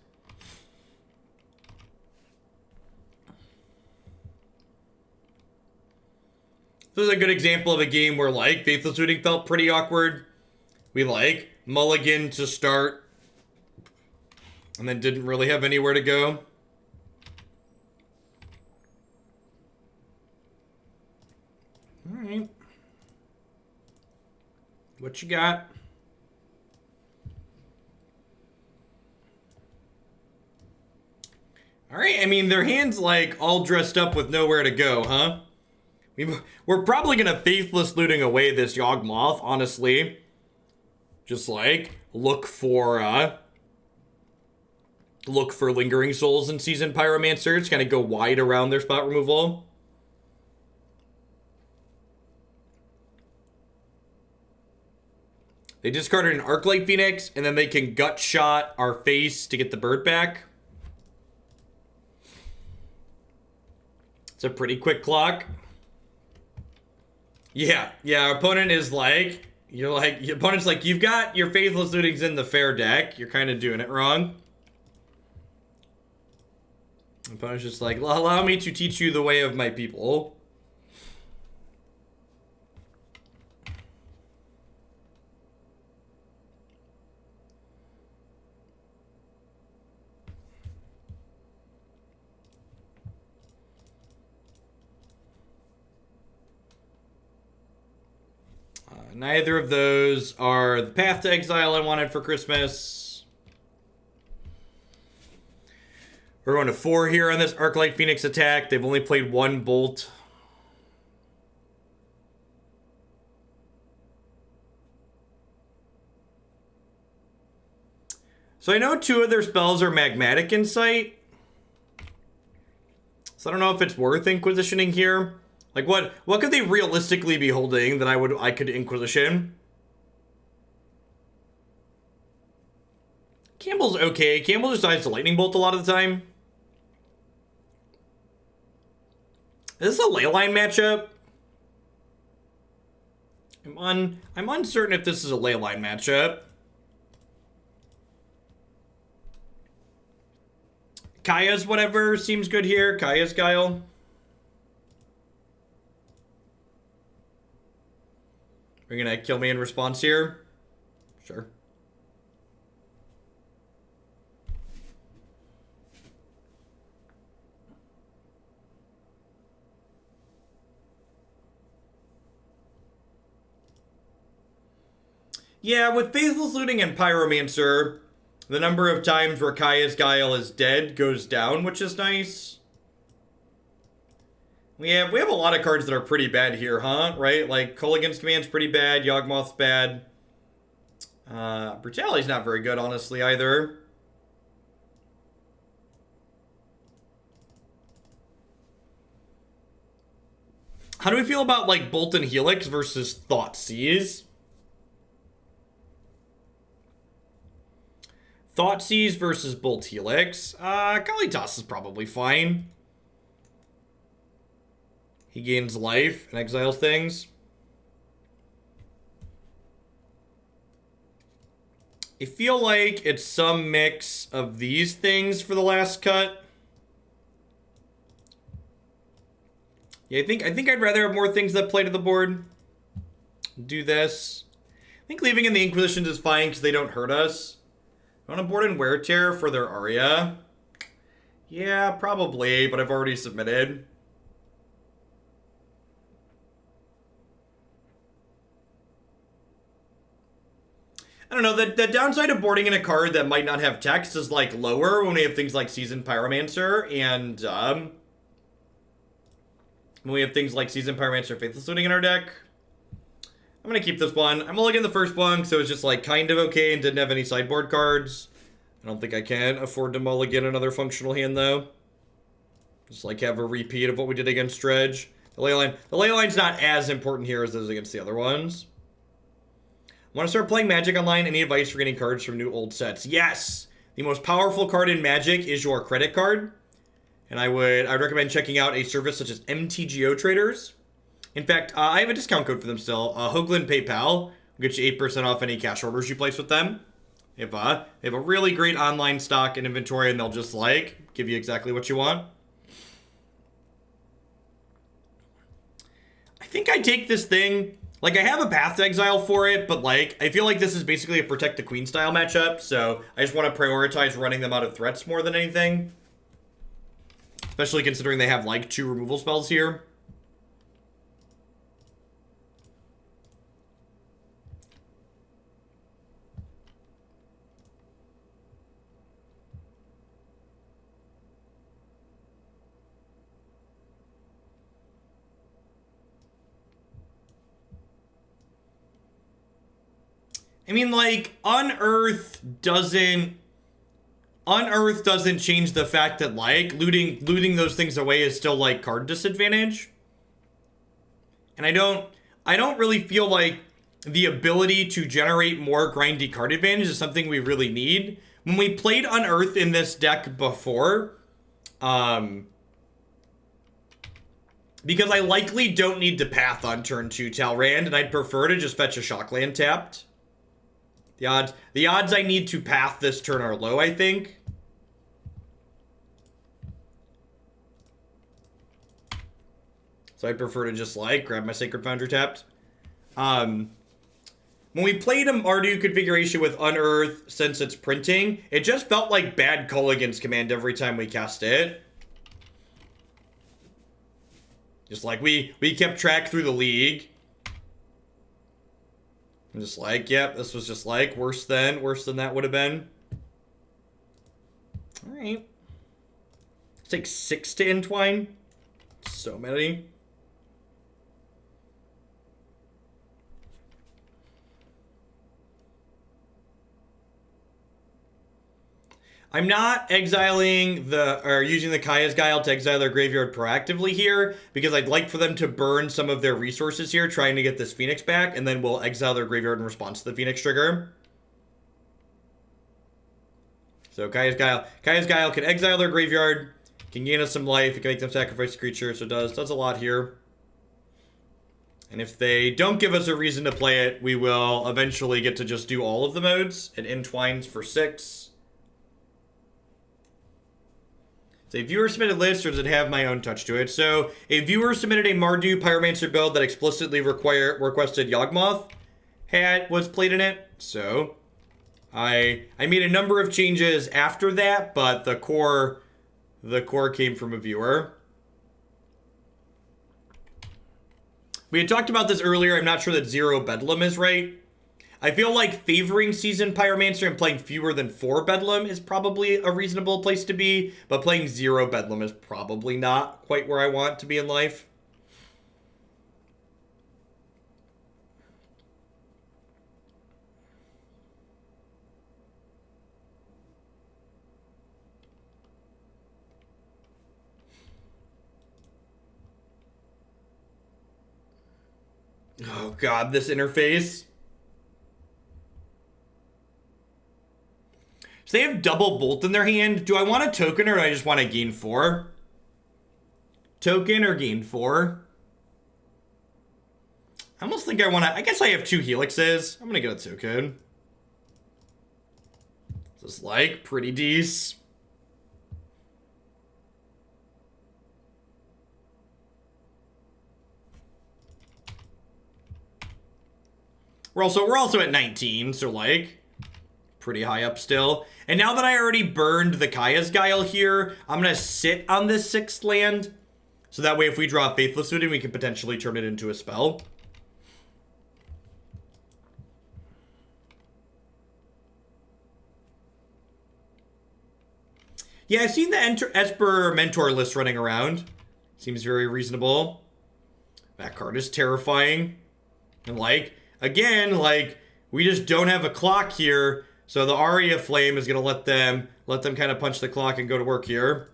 This is a good example of a game where, like, Faithless Looting felt pretty awkward. We, like, mulligan to start. And then didn't really have anywhere to go. Alright. What you got? Alright, I mean, their hand's, like, all dressed up with nowhere to go, huh? We're probably gonna Faithless Looting away this Yawgmoth, honestly. Just, like, look for Lingering Souls and Seasoned Pyromancers. Kind of go wide around their spot removal. They discarded an Arclight Phoenix, and then they can gut shot our face to get the bird back. It's a pretty quick clock. Yeah, our opponent is like, You're like, your opponent's like, you've got your Faithless Lootings in the fair deck. You're kind of doing it wrong. The opponent's just like, allow me to teach you the way of my people. Neither of those are the Path to Exile I wanted for Christmas. We're going to 4 here on this Arclight Phoenix attack. They've only played 1 Bolt. So I know 2 of their spells are Magmatic Insight. So I don't know if it's worth Inquisitioning here. Like, what could they realistically be holding that I could Inquisition? Kambal's okay. Kambal just decides to Lightning Bolt a lot of the time. Is this a Leyline matchup? I'm uncertain if this is a Leyline matchup. Kaya's whatever seems good here. Kaya's Guile. You're gonna kill me in response here? Sure. Yeah, with Faithless Looting and Pyromancer, the number of times where Kaya's Guile is dead goes down, which is nice. We have a lot of cards that are pretty bad here, huh? Right? Like, Kolaghan's Command's pretty bad, Yawgmoth's bad. Brutality's not very good, honestly, either. How do we feel about, like, Bolt and Helix versus Thoughtseize? Thoughtseize versus Bolt Helix. Kalitas is probably fine. He gains life and exiles things. I feel like it's some mix of these things for the last cut. Yeah, I think I'd rather have more things that play to the board. Do this. I think leaving in the Inquisitions is fine because they don't hurt us. I want to board in Wear Tear for their Aria. Yeah, probably, but I've already submitted. I don't know, the downside of boarding in a card that might not have text is, like, lower when we have things like Seasoned Pyromancer and, when we have things like Seasoned Pyromancer Faithless Looting in our deck. I'm gonna keep this one. I'm only getting the first one, so it's just, like, kind of okay and didn't have any sideboard cards. I don't think I can afford to mulligan another functional hand, though. Just, like, have a repeat of what we did against Dredge. The Leyline's not as important here as it is against the other ones. Want to start playing Magic online? Any advice for getting cards from new old sets? Yes! The most powerful card in Magic is your credit card. And I'd recommend checking out a service such as MTGO Traders. In fact, I have a discount code for them still. Hoagland PayPal will get you 8% off any cash orders you place with them. They have a really great online stock and inventory, and they'll just, like, give you exactly what you want. I think I take this thing. Like, I have a Path to Exile for it, but, like, I feel like this is basically a Protect the Queen style matchup, so I just want to prioritize running them out of threats more than anything. Especially considering they have, like, 2 removal spells here. I mean, like, Unearth doesn't change the fact that, like, looting those things away is still, like, card disadvantage. And I don't really feel like the ability to generate more grindy card advantage is something we really need. When we played Unearth in this deck before, Because I likely don't need to path on turn 2 Talrand, and I'd prefer to just fetch a Shockland tapped. The odds I need to path this turn are low, I think. So I'd prefer to just, like, grab my Sacred Foundry tapped. When we played a Mardu configuration with Unearth, since it's printing, it just felt like bad Kolaghan's command every time we cast it. Just like, we kept track through the league. I'm just like, yep, this was just like, worse than that would have been. Alright. Let's take 6 to Entwine. So many. I'm not exiling using the Kaya's Guile to exile their graveyard proactively here, because I'd like for them to burn some of their resources here trying to get this Phoenix back, and then we'll exile their graveyard in response to the Phoenix trigger. So Kaya's Guile can exile their graveyard, can gain us some life, it can make them sacrifice a creature, so it does a lot here. And if they don't give us a reason to play it, we will eventually get to just do all of the modes. It entwines for 6. So a viewer submitted list, or does it have my own touch to it? So a viewer submitted a Mardu Pyromancer build that explicitly requested Yawgmoth was played in it. So I made a number of changes after that, but the core came from a viewer. We had talked about this earlier. I'm not sure that 0 Bedlam is right. I feel like favoring Seasoned Pyromancer and playing fewer than 4 Bedlam is probably a reasonable place to be, but playing 0 Bedlam is probably not quite where I want to be in life. Oh god, this interface. So they have double bolt in their hand. Do I want a token, or do I just want to gain 4? Token or gain 4? I almost think I want to... I guess I have 2 helixes. I'm going to get a token. This is like pretty decent. We're also at 19, so like pretty high up still. And now that I already burned the Kaya's Guile here, I'm going to sit on this 6th land. So that way if we draw Faithless Looting, we can potentially turn it into a spell. Yeah, I've seen the Esper Mentor list running around. Seems very reasonable. That card is terrifying. And like, again, like, we just don't have a clock here. So the Aria Flame is going to let them kind of punch the clock and go to work here.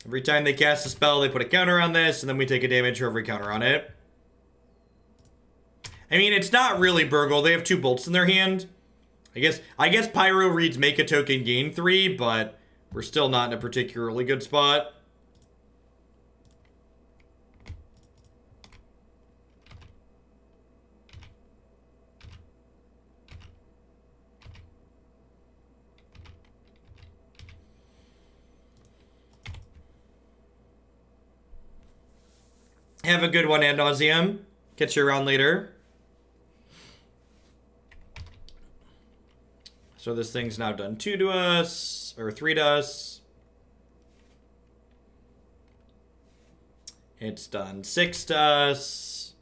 Every time they cast a spell, they put a counter on this, and then we take a damage for every counter on it. I mean, it's not really Burgle. They have 2 bolts in their hand. I guess Pyro reads make a token, gain 3, but we're still not in a particularly good spot. Have a good one, ad nauseum. Catch you around later. So this thing's now done 2 to us, or 3 to us. It's done 6 to us.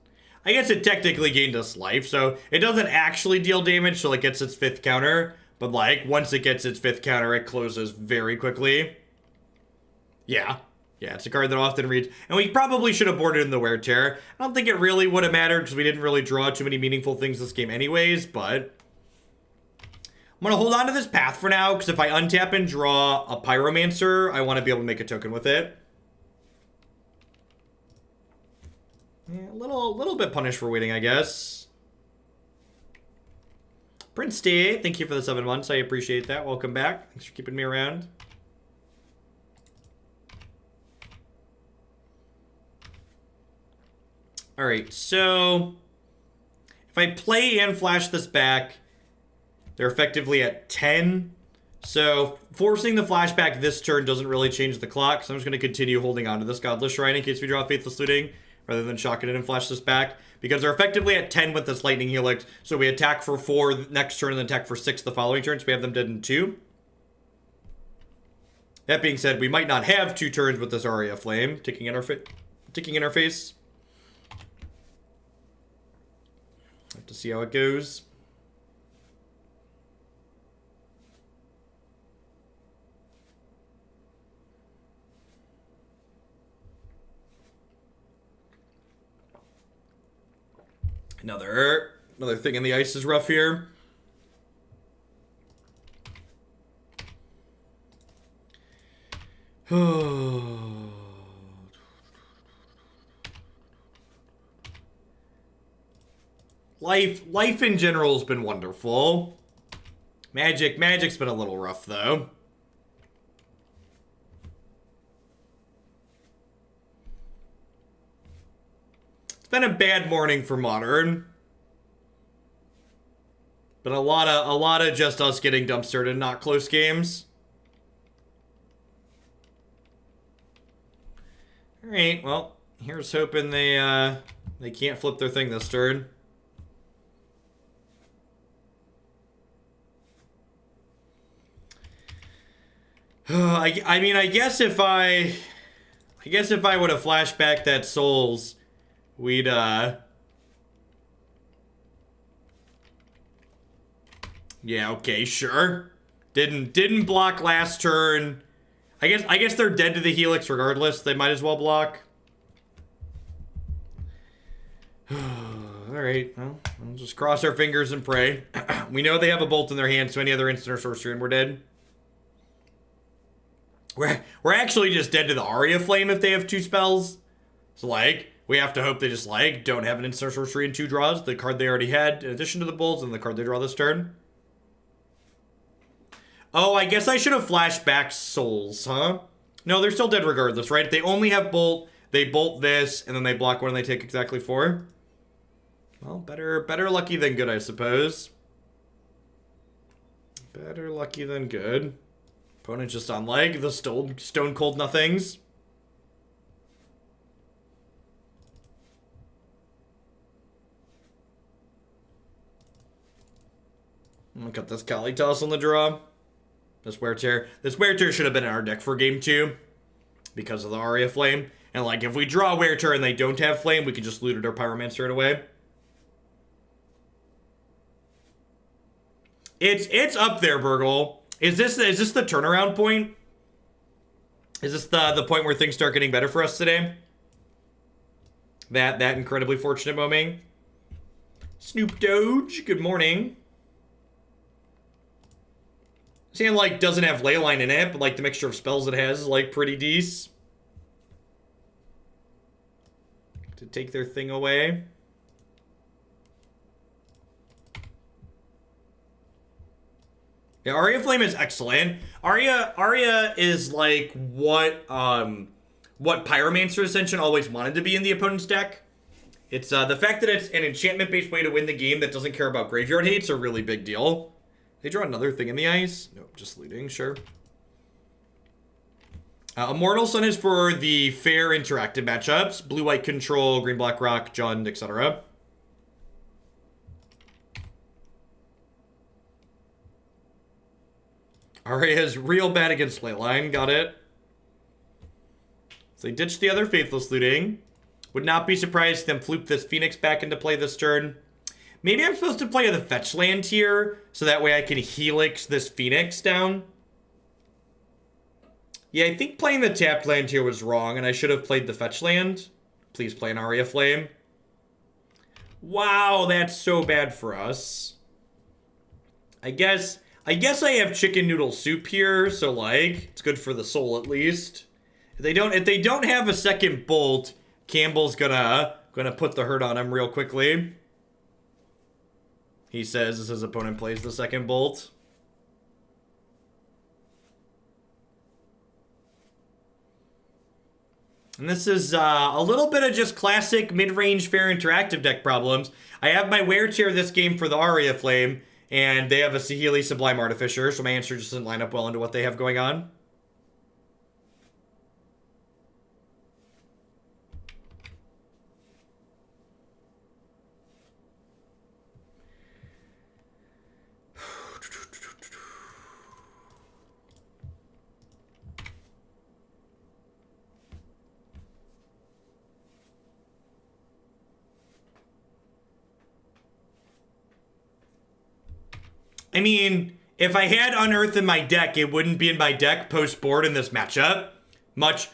I guess it technically gained us life, so it doesn't actually deal damage till it gets its 5th counter. But like, once it gets its 5th counter, it closes very quickly. Yeah. Yeah, it's a card that often reads. And we probably should have boarded in the Wear Tear. I don't think it really would have mattered because we didn't really draw too many meaningful things this game anyways, but I'm going to hold on to this path for now because if I untap and draw a Pyromancer, I want to be able to make a token with it. Yeah, a little bit punished for waiting, I guess. Prince D, thank you for the 7 months. I appreciate that. Welcome back. Thanks for keeping me around. Alright, so if I play and flash this back, they're effectively at 10. So forcing the flashback this turn doesn't really change the clock, so I'm just going to continue holding on to this Godless Shrine in case we draw Faithless Looting, rather than shock it in and flash this back. Because they're effectively at 10 with this Lightning Helix, so we attack for 4 next turn and then attack for 6 the following turn, so we have them dead in 2. That being said, we might not have 2 turns with this Aria Flame ticking in our face. Have to see how it goes. Another thing in the ice is rough here. Life in general has been wonderful. Magic's been a little rough though. It's been a bad morning for Modern. But a lot of just us getting dumpstered and not close games. Alright, well, here's hoping they can't flip their thing this turn. I mean, I guess if I would have flashed back that Souls, we'd yeah, okay, sure. Didn't block last turn. I guess they're dead to the Helix regardless. They might as well block. Alright, well, we'll just cross our fingers and pray. We know they have a bolt in their hand, so any other instant or sorcery and we're dead. We're actually just dead to the Aria Flame if they have 2 spells. So, like, we have to hope they just, like, don't have an instant or sorcery and 2 draws. The card they already had, in addition to the bolts, and the card they draw this turn. Oh, I guess I should have flashed back Souls, huh? No, they're still dead regardless, right? If they only have bolt, they bolt this, and then they block one and they take exactly 4. Well, better lucky than good, I suppose. Better lucky than good. Opponent just on leg, the stone cold nothings. I'm gonna cut this Kalitas on the draw. This Wear Tear should have been in our deck for game 2. Because of the Aria Flame. And like, if we draw Wear Tear and they don't have Flame, we can just loot it or Pyromancer it away. It's up there, Burgle. Is this the turnaround point? Is this the point where things start getting better for us today? That incredibly fortunate moment. Snoop Doge, good morning. Saying like doesn't have Leyline in it, but like the mixture of spells it has is like pretty decent. To take their thing away. Yeah, Aria Flame is excellent. Aria is like what Pyromancer Ascension always wanted to be in the opponent's deck. It's the fact that it's an enchantment-based way to win the game that doesn't care about graveyard hate's a really big deal. They draw another thing in the ice? Nope, just looting, sure. Immortal Sun is for the fair interactive matchups. Blue-white control, green-black rock, Jund, etc. Aria's real bad against Leyline, got it. So they ditched the other Faithless Looting. Would not be surprised if them floop this Phoenix back into play this turn. Maybe I'm supposed to play the fetch land here, so that way I can Helix this Phoenix down. Yeah, I think playing the tapped land here was wrong, and I should have played the fetch land. Please play an Aria Flame. Wow, that's so bad for us. I guess I have chicken noodle soup here, so like it's good for the soul at least. If they don't have a second bolt, Kambal's gonna put the hurt on him real quickly. He says as his opponent plays the second bolt. And this is a little bit of just classic mid-range fair interactive deck problems. I have my wear chair this game for the Aria Flame, and they have a Saheeli Sublime Artificer, so my answer just doesn't line up well into what they have going on. I mean, if I had Unearth in my deck, it wouldn't be in my deck post-board in this matchup. Much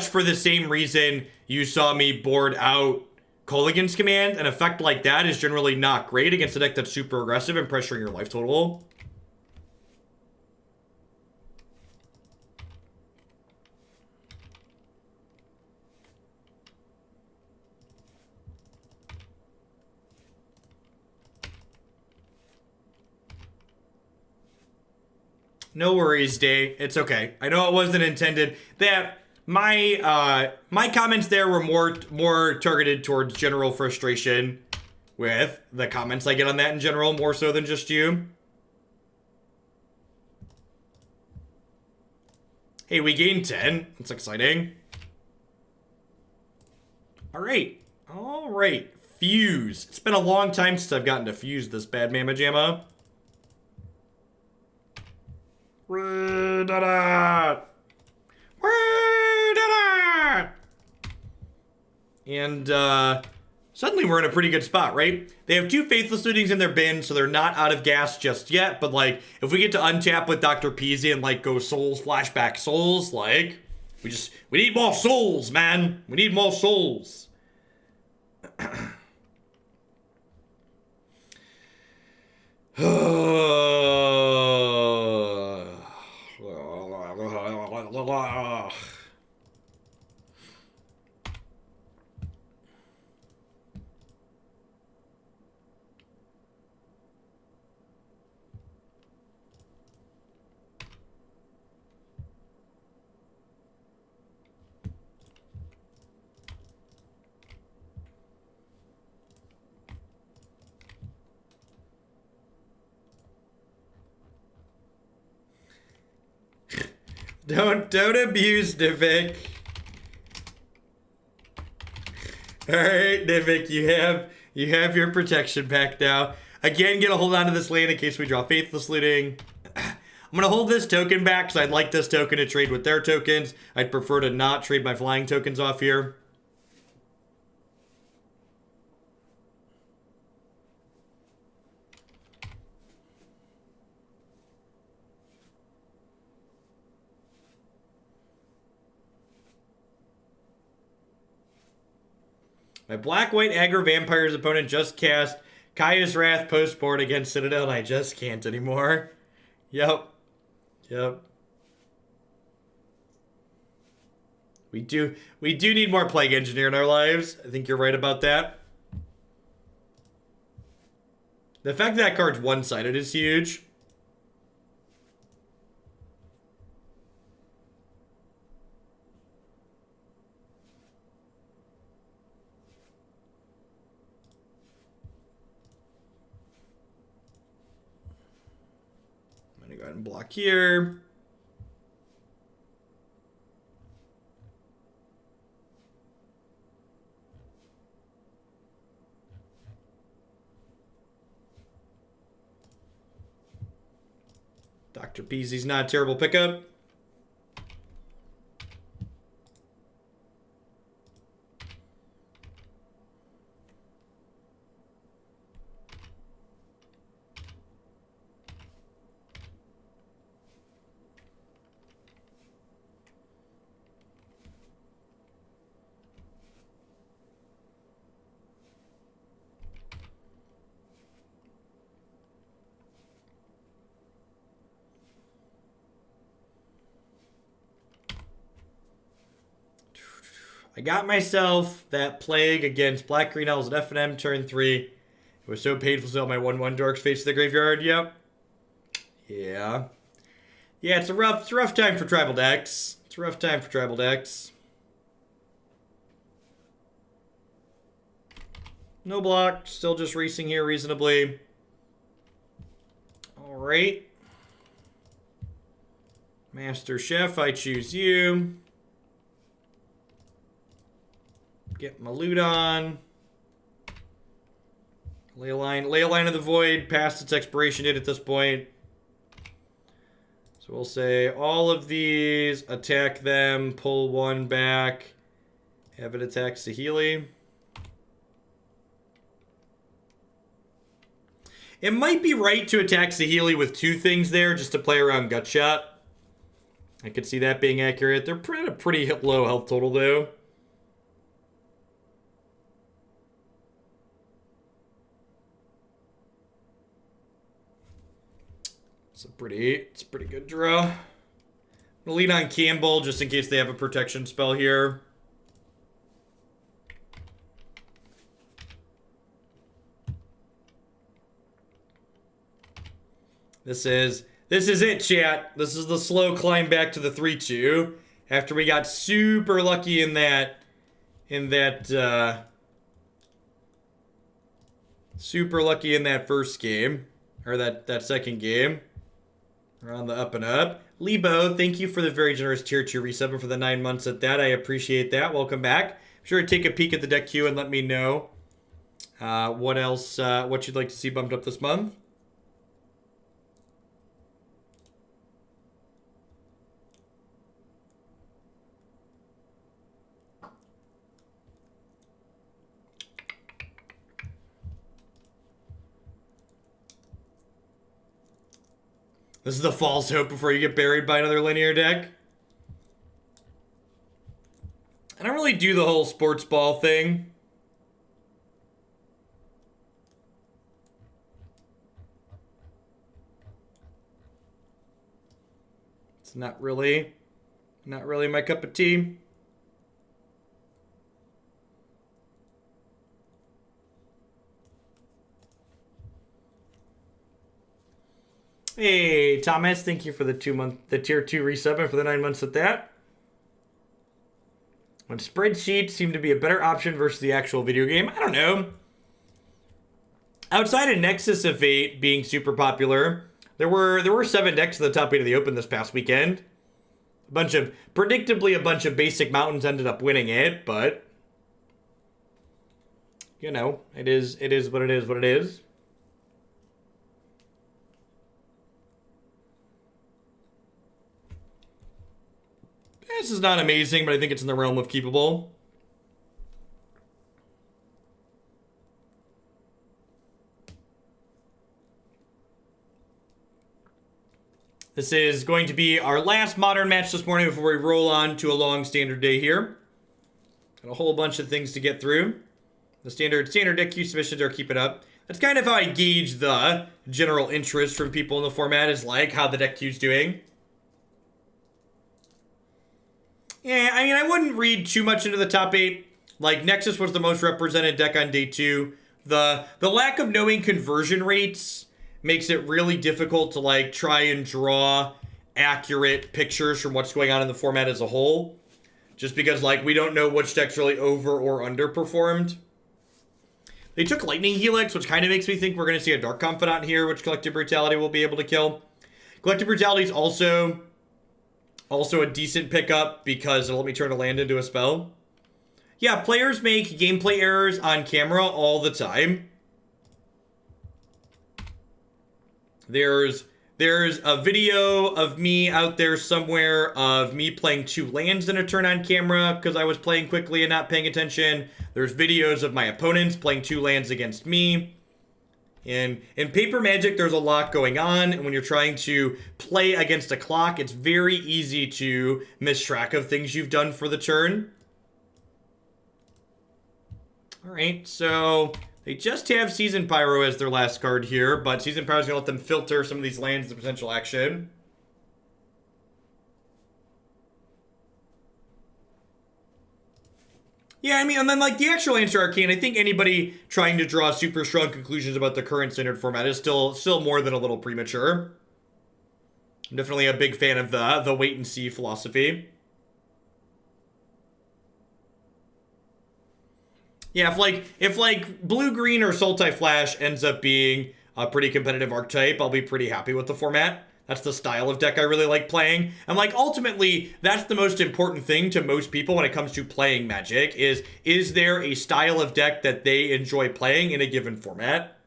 for the same reason you saw me board out Kolaghan's Command. An effect like that is generally not great against a deck that's super aggressive and pressuring your life total. No worries, Day. It's okay. I know it wasn't intended. That my comments there were more targeted towards general frustration with the comments I get on that in general, more so than just you. Hey, we gained 10. That's exciting. All right. Fuse. It's been a long time since I've gotten to fuse this bad Mamma Jamma. We did it! We did it! And, suddenly we're in a pretty good spot, right? They have 2 Faithless Lootings in their bin, so they're not out of gas just yet, but, like, if we get to untap with Dr. Peasy and, like, go souls, flashback souls, like, we need more souls, man! We need more souls! Don't abuse Nivik. Alright, Nivik, you have your protection back now. Again, gonna hold on to this land in case we draw Faithless Looting. I'm gonna hold this token back because I'd like this token to trade with their tokens. I'd prefer to not trade my flying tokens off here. My black-white aggro vampire's opponent just cast Kaya's Wrath post-board against Citadel, and I just can't anymore. Yep. We do need more Plague Engineer in our lives. I think you're right about that. The fact that card's one-sided is huge. Go ahead and block here. Dr. Peasy's not a terrible pickup. I got myself that Plague against Black Green Elves at F&M turn 3. It was so painful to see all my 1/1 dorks face the graveyard. Yep. Yeah. Yeah, it's a rough time for tribal decks. No block. Still just racing here reasonably. All right. Master Chef, I choose you. Get my loot on. Leyline of the Void past its expiration date at this point. So we'll say all of these, attack them, pull one back, have it attack Saheeli. It might be right to attack Saheeli with two things there just to play around Gutshot. I could see that being accurate. They're at a pretty low health total though. It's a pretty good draw. I'm gonna lean on Kambal just in case they have a protection spell here. This is it, chat. This is the slow climb back to the 3-2 after we got super lucky in that first game or that second game. We're on the up and up. Lebo, thank you for the very generous tier 2 resub for the 9 months at that. I appreciate that. Welcome back. Be sure to take a peek at the deck queue and let me know what else, what you'd like to see bumped up this month. This is the false hope before you get buried by another linear deck. I don't really do the whole sports ball thing. It's not really my cup of tea. Hey, Thomas, thank you for the tier 2 resub and for the 9 months at that. When spreadsheets seem to be a better option versus the actual video game, I don't know. Outside of Nexus of Fate being super popular, there were 7 decks at the top 8 of the Open this past weekend. Predictably, a bunch of basic mountains ended up winning it, but you know, it is what it is. This is not amazing, but I think it's in the realm of keepable. This is going to be our last Modern match this morning before we roll on to a long Standard day here. Got a whole bunch of things to get through. The standard deck queue submissions are keeping up. That's kind of how I gauge the general interest from people in the format, is like how the deck queue's doing. Yeah, I mean, I wouldn't read too much into the top 8. Like, Nexus was the most represented deck on day 2. The lack of knowing conversion rates makes it really difficult to, like, try and draw accurate pictures from what's going on in the format as a whole. Just because, like, we don't know which deck's really over or underperformed. They took Lightning Helix, which kind of makes me think we're going to see a Dark Confidant here, which Collective Brutality will be able to kill. Collective Brutality is also a decent pickup because it'll let me turn a land into a spell. Yeah, players make gameplay errors on camera all the time. There's a video of me out there somewhere of me playing 2 lands in a turn on camera because I was playing quickly and not paying attention. There's videos of my opponents playing 2 lands against me. In Paper Magic, there's a lot going on, and when you're trying to play against a clock, it's very easy to miss track of things you've done for the turn. Alright, so they just have Seasoned Pyro as their last card here, but Seasoned Pyro is going to let them filter some of these lands into potential action. Yeah, I mean, and then, like, the actual Answer Arcane, I think anybody trying to draw super strong conclusions about the current Standard format is still more than a little premature. I'm definitely a big fan of the wait-and-see philosophy. Yeah, if blue-green or Sultai Flash ends up being a pretty competitive archetype, I'll be pretty happy with the format. That's the style of deck I really like playing. And like ultimately, that's the most important thing to most people when it comes to playing Magic is there a style of deck that they enjoy playing in a given format?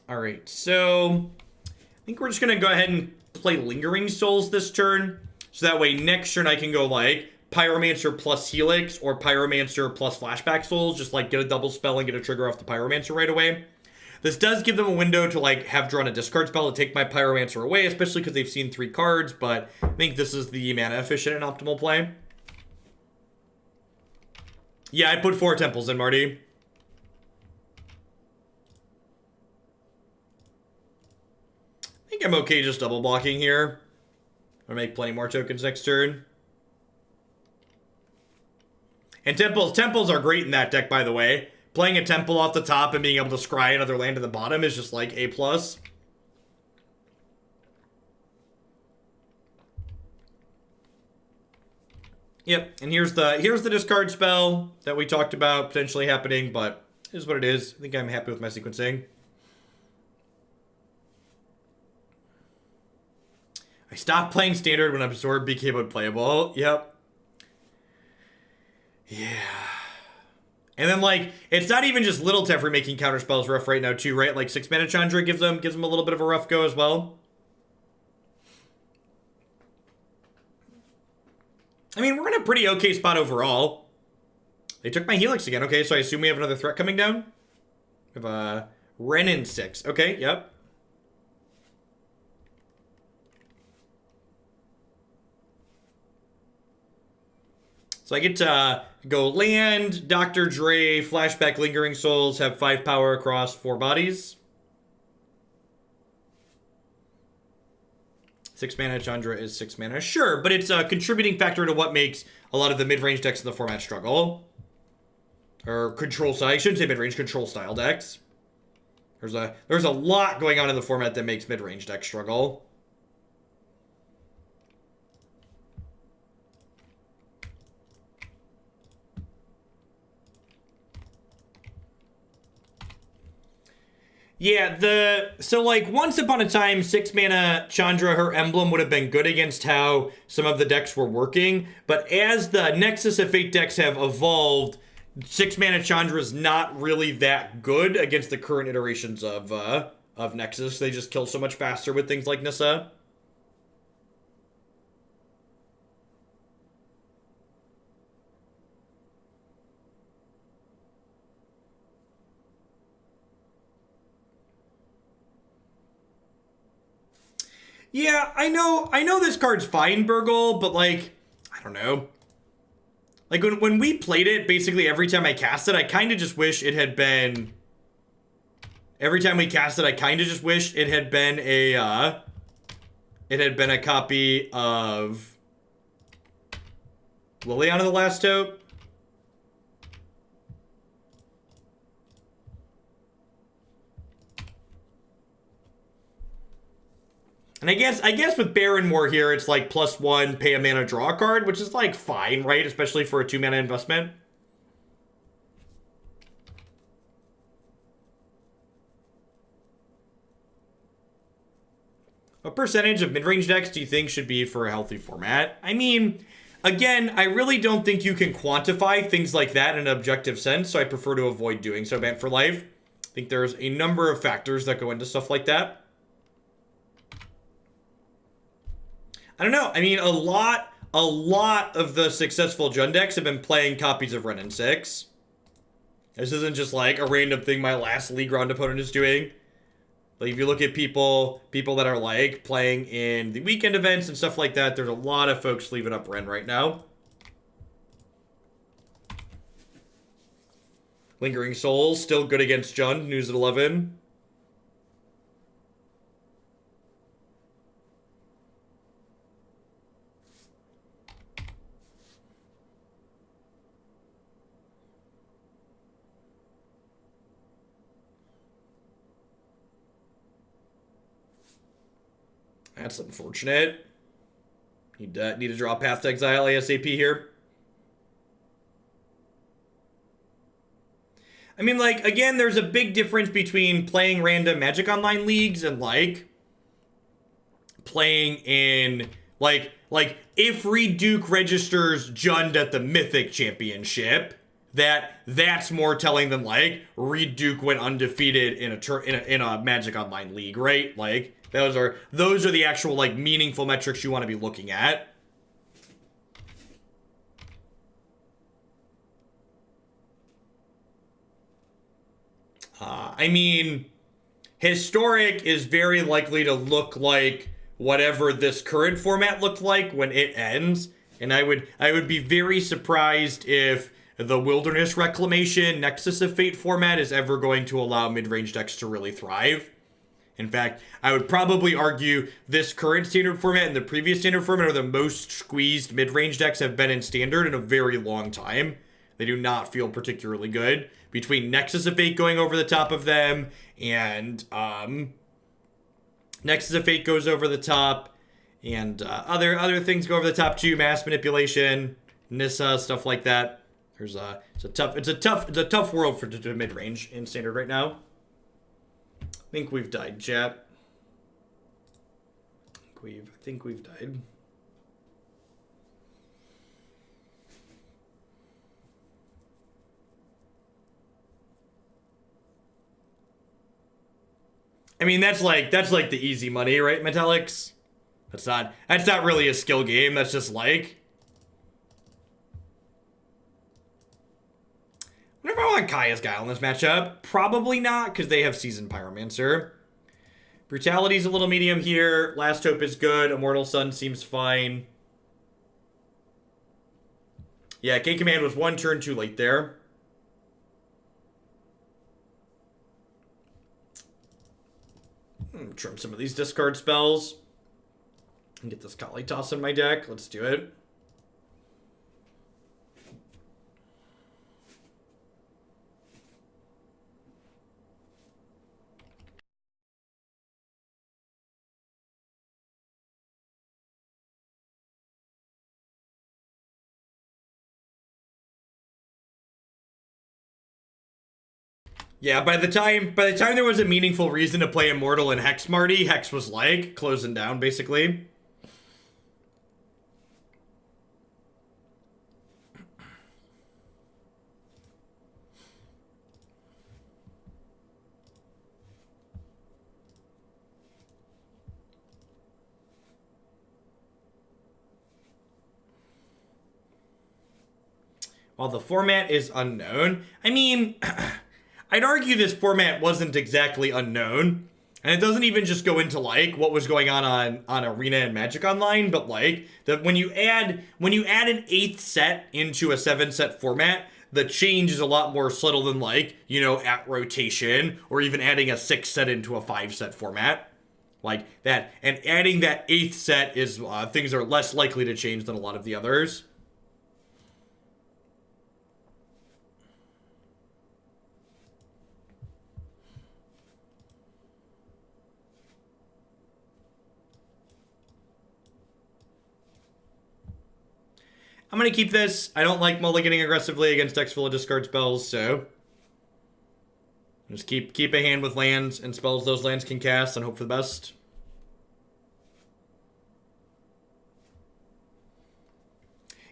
All right, so I think we're just gonna go ahead and play Lingering Souls this turn. So that way next turn I can go like Pyromancer plus Helix or Pyromancer plus Flashback Souls. Just like get a double spell and get a trigger off the Pyromancer right away. This does give them a window to like have drawn a discard spell to take my Pyromancer away, especially because they've seen 3 cards, but I think this is the mana efficient and optimal play. Yeah, I put 4 temples in, Marty. I think I'm okay just double blocking here. I'll make plenty more tokens next turn. And temples are great in that deck, by the way. Playing a temple off the top and being able to scry another land at the bottom is just like A+. Yep, and here's the discard spell that we talked about potentially happening, but it is what it is. I think I'm happy with my sequencing. I stopped playing standard when Absorb became unplayable. Yep. Yeah. And then, like, it's not even just Little Teferi making counterspells rough right now, too, right? Like, 6-mana Chandra gives them a little bit of a rough go as well. I mean, we're in a pretty okay spot overall. They took my Helix again. Okay, so I assume we have another threat coming down. We have a Renin 6. Okay, yep. So I get to go land, Dr. Dre, Flashback, Lingering Souls, have 5 power across 4 bodies. 6 mana Chandra is 6 mana. Sure, but it's a contributing factor to what makes a lot of the mid-range decks in the format struggle. Or control style. I shouldn't say mid-range, control style decks. There's a lot going on in the format that makes mid-range decks struggle. Yeah, so like once upon a time, 6 mana Chandra, her emblem would have been good against how some of the decks were working. But as the Nexus of Fate decks have evolved, 6 mana Chandra is not really that good against the current iterations of Nexus. They just kill so much faster with things like Nissa. Yeah, I know this card's fine, Burgle, but like, I don't know. Like when we played it, basically every time I cast it, I kind of just wish it had been. Every time we cast it, I kind of just wish it had been a. It had been a copy of Liliana the Last Hope. And I guess with Baron War here, it's like +1, pay a mana, draw a card, which is like fine, right? Especially for a 2 mana investment. What percentage of mid-range decks do you think should be for a healthy format? I mean, again, I really don't think you can quantify things like that in an objective sense, so I prefer to avoid doing so, Bant for Life. I think there's a number of factors that go into stuff like that. I don't know. I mean, a lot of the successful Jund decks have been playing copies of Renin 6. This isn't just like a random thing my last league round opponent is doing. Like if you look at people that are like playing in the weekend events and stuff like that, there's a lot of folks leaving up Ren right now. Lingering Souls, still good against Jund, news at 11. That's unfortunate. Need to draw Path to Exile ASAP here. I mean, like, again, there's a big difference between playing random Magic Online leagues and, like, playing in, like if Reduke registers Jund at the Mythic Championship, that's more telling than, like, Reduke went undefeated in a Magic Online league, right? Like, those are the actual, like, meaningful metrics you want to be looking at. I mean, Historic is very likely to look like whatever this current format looked like when it ends, and I would be very surprised if the Wilderness Reclamation Nexus of Fate format is ever going to allow mid-range decks to really thrive. In fact, I would probably argue this current standard format and the previous standard format are the most squeezed mid-range decks have been in standard in a very long time. They do not feel particularly good. Between Nexus of Fate going over the top of them, and Nexus of Fate goes over the top, and other things go over the top too. Mass Manipulation, Nissa, stuff like that. It's a tough world for mid range in standard right now. I think we've died, chat. I think we've died. I mean, that's like the easy money, right, Metallics? That's not really a skill game. That's just like, whenever I want Kaya's Guile in this matchup, probably not, because they have Seasoned Pyromancer. Brutality's a little medium here. Last Hope is good. Immortal Sun seems fine. Yeah, K-Command was one turn too late there. Trim some of these discard spells. And get this Kalitas in my deck. Let's do it. Yeah, by the time there was a meaningful reason to play Immortal and Hex Marty, Hex was like closing down basically. While the format is unknown, I mean, I'd argue this format wasn't exactly unknown. And it doesn't even just go into, like, what was going on Arena and Magic Online, but, like, that when you add an 8th set into a 7-set format, the change is a lot more subtle than, like, you know, at rotation, or even adding a 6th set into a 5-set format. Like, that. And adding that 8th set is, things are less likely to change than a lot of the others. I'm going to keep this. I don't like mulliganing aggressively against decks full of discard spells, so just keep a hand with lands and spells those lands can cast and hope for the best.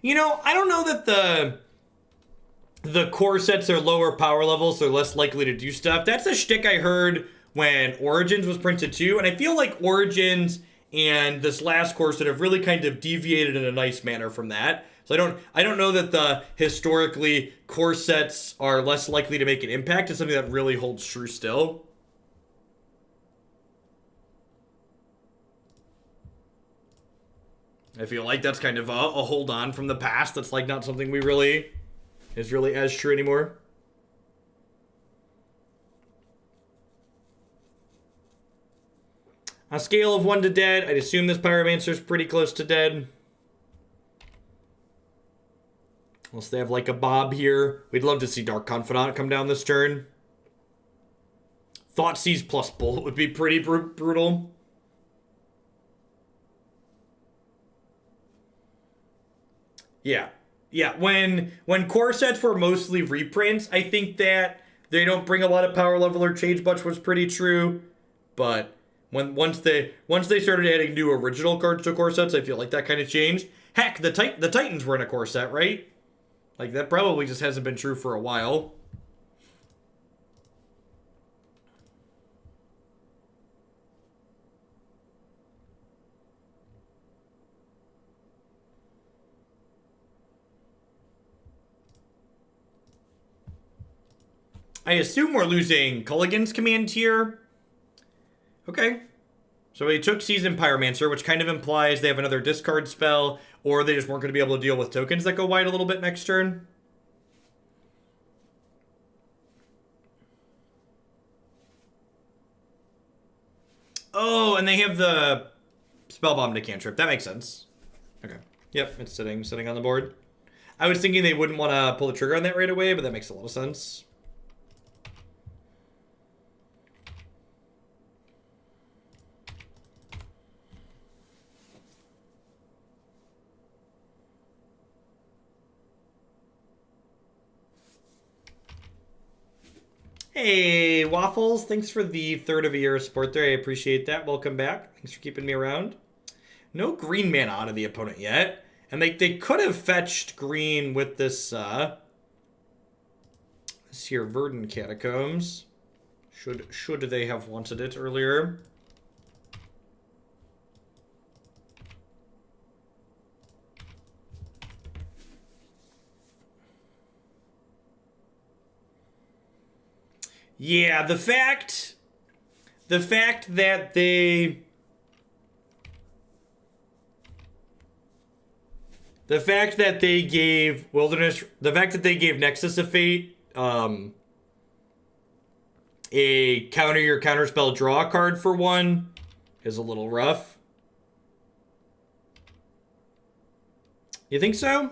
You know, I don't know that the core sets are lower power levels, so they're less likely to do stuff. That's a shtick I heard when Origins was printed too, and I feel like Origins and this last core set have really kind of deviated in a nice manner from that. So I don't know that the historically core sets are less likely to make an impact. It's something that really holds true still. I feel like that's kind of a hold on from the past. That's like not something we really is really as true anymore. On a scale of 1 to dead, I'd assume this Pyromancer's pretty close to dead. Unless they have like a Bob here. We'd love to see Dark Confidant come down this turn. Thoughtseize plus Bullet would be pretty brutal. Yeah. Yeah, when core sets were mostly reprints, I think that they don't bring a lot of power level or change much was pretty true. But once they started adding new original cards to core sets, I feel like that kind of changed. Heck, the Titans were in a core set, right? Like, that probably just hasn't been true for a while. I assume we're losing Kolaghan's command tier. Okay. So he took Seasoned Pyromancer, which kind of implies they have another discard spell, or they just weren't going to be able to deal with tokens that go wide a little bit next turn. Oh, and they have the Spellbomb to cantrip. That makes sense. Okay. Yep, it's sitting on the board. I was thinking they wouldn't want to pull the trigger on that right away, but that makes a lot of sense. Hey, Waffles, thanks for the third of a year of support there. I appreciate that. Welcome back. Thanks for keeping me around. No green mana onto the opponent yet. And they could have fetched green with this here Verdant Catacombs. Should they have wanted it earlier. Yeah, the fact that they gave Wilderness, the fact that they gave Nexus of Fate a counter your counterspell draw card for one is a little rough. You think so?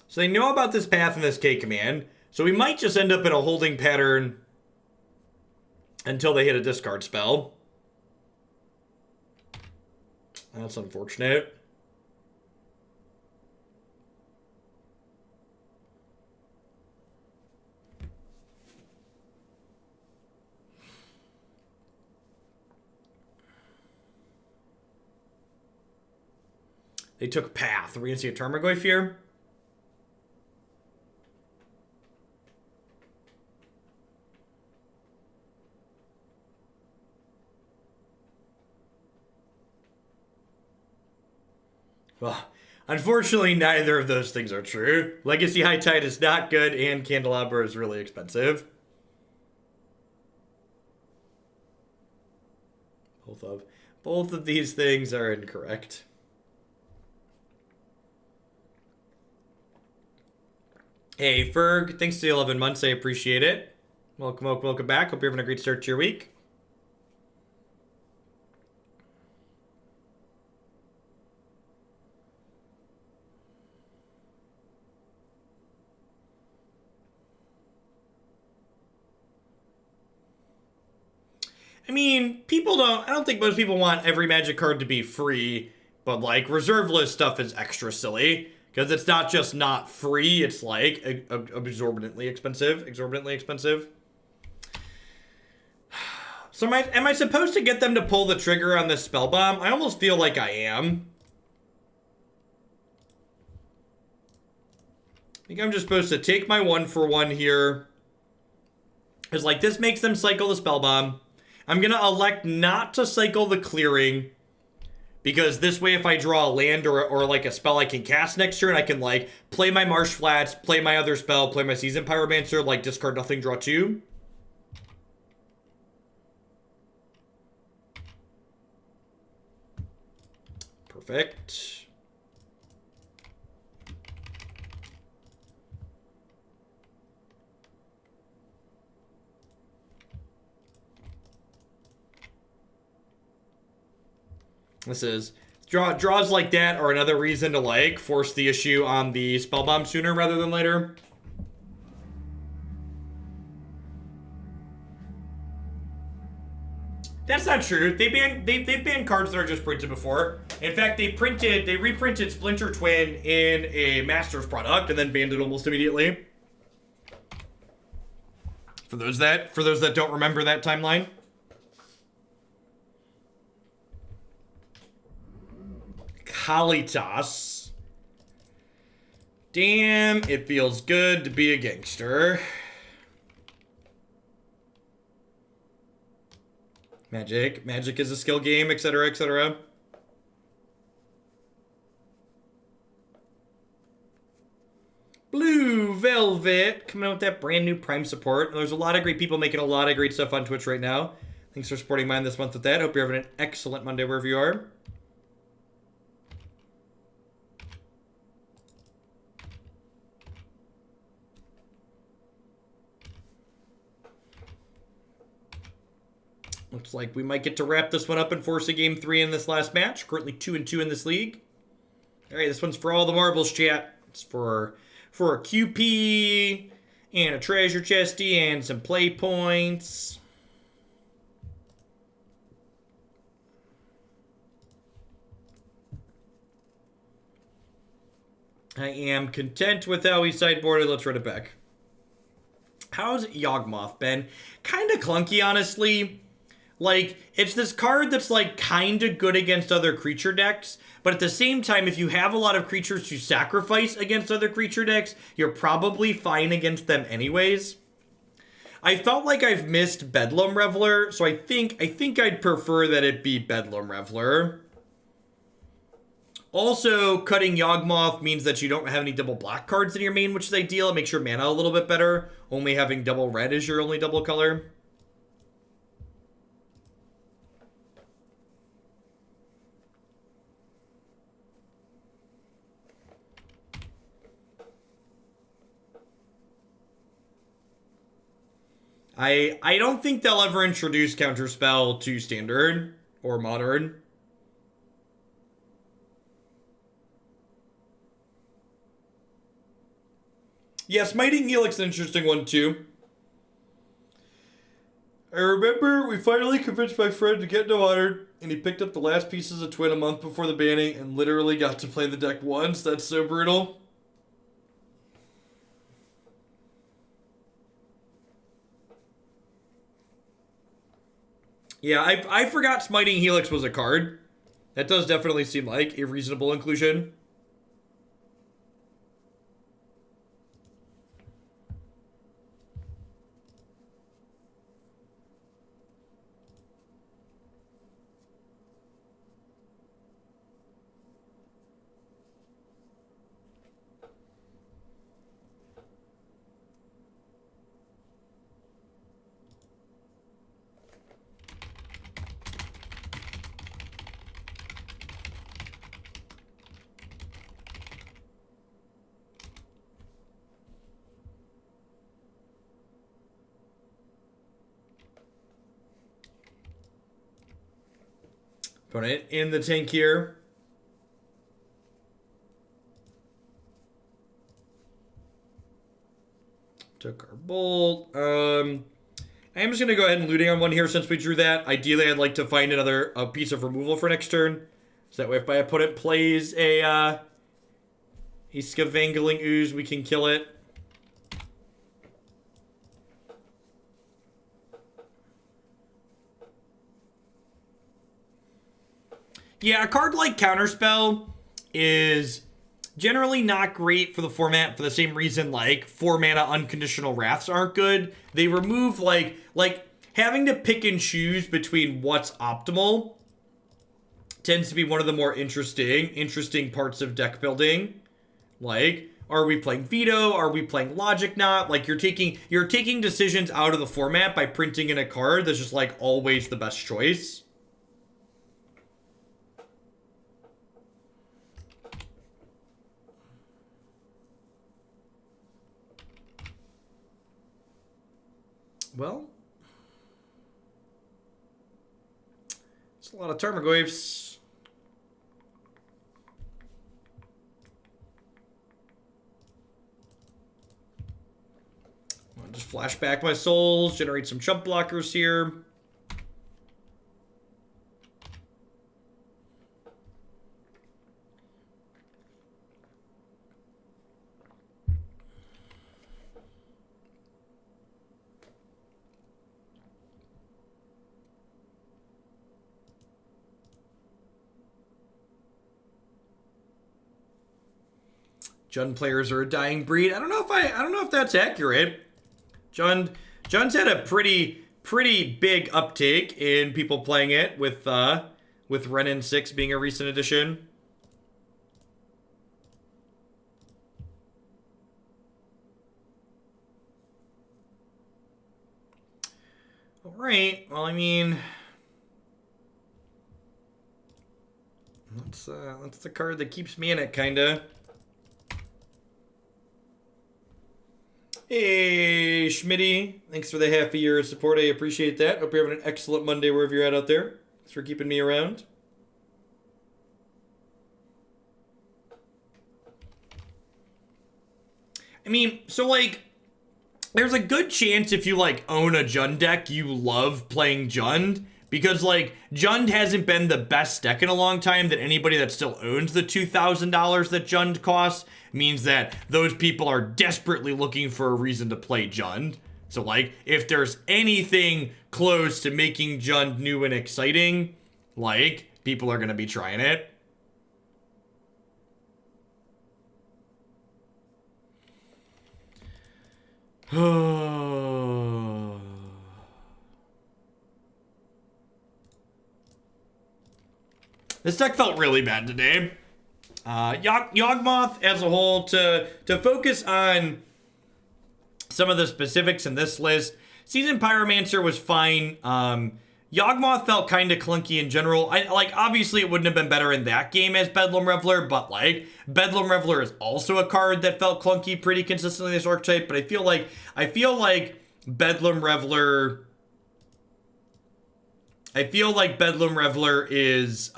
So they know about this path and this K command. So we might just end up in a holding pattern until they hit a discard spell. That's unfortunate. They took path. Are we going to see a Tarmogoyf here? Well, unfortunately, neither of those things are true. Legacy High Tide is not good, and Candelabra is really expensive. Both of these things are incorrect. Hey, Ferg, thanks to the 11 months. I appreciate it. Welcome back. Hope you're having a great start to your week. I mean, I don't think most people want every Magic card to be free, but like reserve list stuff is extra silly because it's not just not free, it's like exorbitantly expensive. So am I supposed to get them to pull the trigger on this spell bomb? I almost feel like I am. I think I'm just supposed to take my 1-for-1 here. Because like this makes them cycle the spell bomb. I'm going to elect not to cycle the clearing. Because this way, if I draw a land or like a spell I can cast next turn, I can like play my Marsh Flats, play my other spell, play my Seasoned Pyromancer, like discard nothing, draw 2. Perfect. This is draws like that are another reason to like force the issue on the spell bomb sooner rather than later. That's not true. They've banned cards that are just printed before. In fact, they reprinted Splinter Twin in a Masters product and then banned it almost immediately. For those that don't remember that timeline. Kalitas. Damn, it feels good to be a gangster. Magic. Magic is a skill game, etc., etc. Blue Velvet coming out with that brand new Prime support. There's a lot of great people making a lot of great stuff on Twitch right now. Thanks for supporting mine this month with that. Hope you're having an excellent Monday wherever you are. Looks like we might get to wrap this one up and force a game 3 in this last match. Currently 2-2 in this league. All right, this one's for all the marbles, chat. It's for a QP and a treasure chesty and some play points. I am content with how he sideboarded. Let's run it back. How's Yawgmoth been? Kind of clunky, honestly. Like, it's this card that's, like, kind of good against other creature decks, but at the same time, if you have a lot of creatures to sacrifice against other creature decks, you're probably fine against them anyways. I felt like I've missed Bedlam Reveler, so I think I'd prefer that it be Bedlam Reveler. Also, cutting Yawgmoth means that you don't have any double black cards in your main, which is ideal. It makes your mana a little bit better. Only having double red is your only double color. I don't think they'll ever introduce Counterspell to Standard or Modern. Yes, Lightning Helix is an interesting one too. I remember we finally convinced my friend to get into Modern, and he picked up the last pieces of Twin a month before the banning and literally got to play the deck once. That's so brutal. Yeah, I forgot Smiting Helix was a card. That does definitely seem like a reasonable inclusion. Put it in the tank here. Took our bolt. I am just going to go ahead and looting on one here since we drew that. Ideally, I'd like to find another piece of removal for next turn. So that way if my opponent plays a Scavengling Ooze, we can kill it. Yeah, a card like Counterspell is generally not great for the format for the same reason like 4 mana unconditional wraths aren't good. They remove like having to pick and choose between what's optimal tends to be one of the more interesting parts of deck building. Like, are we playing Veto? Are we playing Logic Knot? Like you're taking decisions out of the format by printing in a card that's just like always the best choice. Well, it's a lot of Tarmogoyfs. flash back my souls, generate some chump blockers here. Jund players are a dying breed. I don't know if that's accurate. Jund's had a pretty big uptake in people playing it with Renin 6 being a recent addition. All right. Well, I mean, that's the card that keeps me in it, kinda. Hey, Schmitty. Thanks for the half a year of support. I appreciate that. Hope you're having an excellent Monday wherever you're at out there. Thanks for keeping me around. I mean, so, like, there's a good chance if you, like, own a Jund deck, you love playing Jund. Because, like, Jund hasn't been the best deck in a long time, that anybody that still owns the $2,000 that Jund costs means that those people are desperately looking for a reason to play Jund. So, like, if there's anything close to making Jund new and exciting, like, people are going to be trying it. This deck felt really bad today. Yawgmoth as a whole, to focus on some of the specifics in this list, Seasoned Pyromancer was fine. Yawgmoth felt kind of clunky in general. Obviously it wouldn't have been better in that game as Bedlam Reveler, but, like, Bedlam Reveler is also a card that felt clunky pretty consistently in this archetype, but I feel like Bedlam Reveler is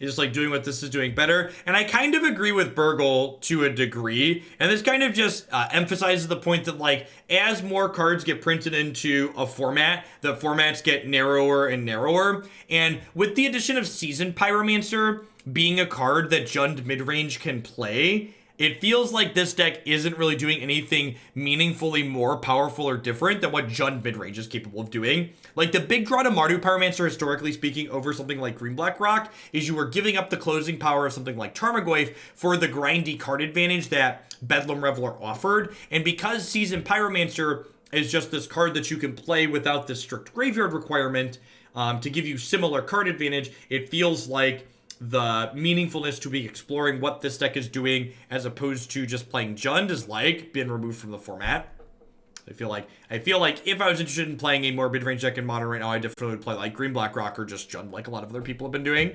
just, like, doing what this is doing better. And I kind of agree with Burgle to a degree. And this kind of just emphasizes the point that, like, as more cards get printed into a format, the formats get narrower and narrower. And with the addition of Seasoned Pyromancer being a card that Jund midrange can play, it feels like this deck isn't really doing anything meaningfully more powerful or different than what Jund midrange is capable of doing. Like, the big draw to Mardu Pyromancer, historically speaking, over something like Green Black Rock, is you were giving up the closing power of something like Tarmogoyf for the grindy card advantage that Bedlam Reveler offered. And because Seasoned Pyromancer is just this card that you can play without the strict graveyard requirement to give you similar card advantage, it feels like the meaningfulness to be exploring what this deck is doing as opposed to just playing Jund is, like, been removed from the format. I feel like if I was interested in playing a more mid-range deck in Modern right now, I definitely would play, like, Green Black Rock or just Jund, like a lot of other people have been doing.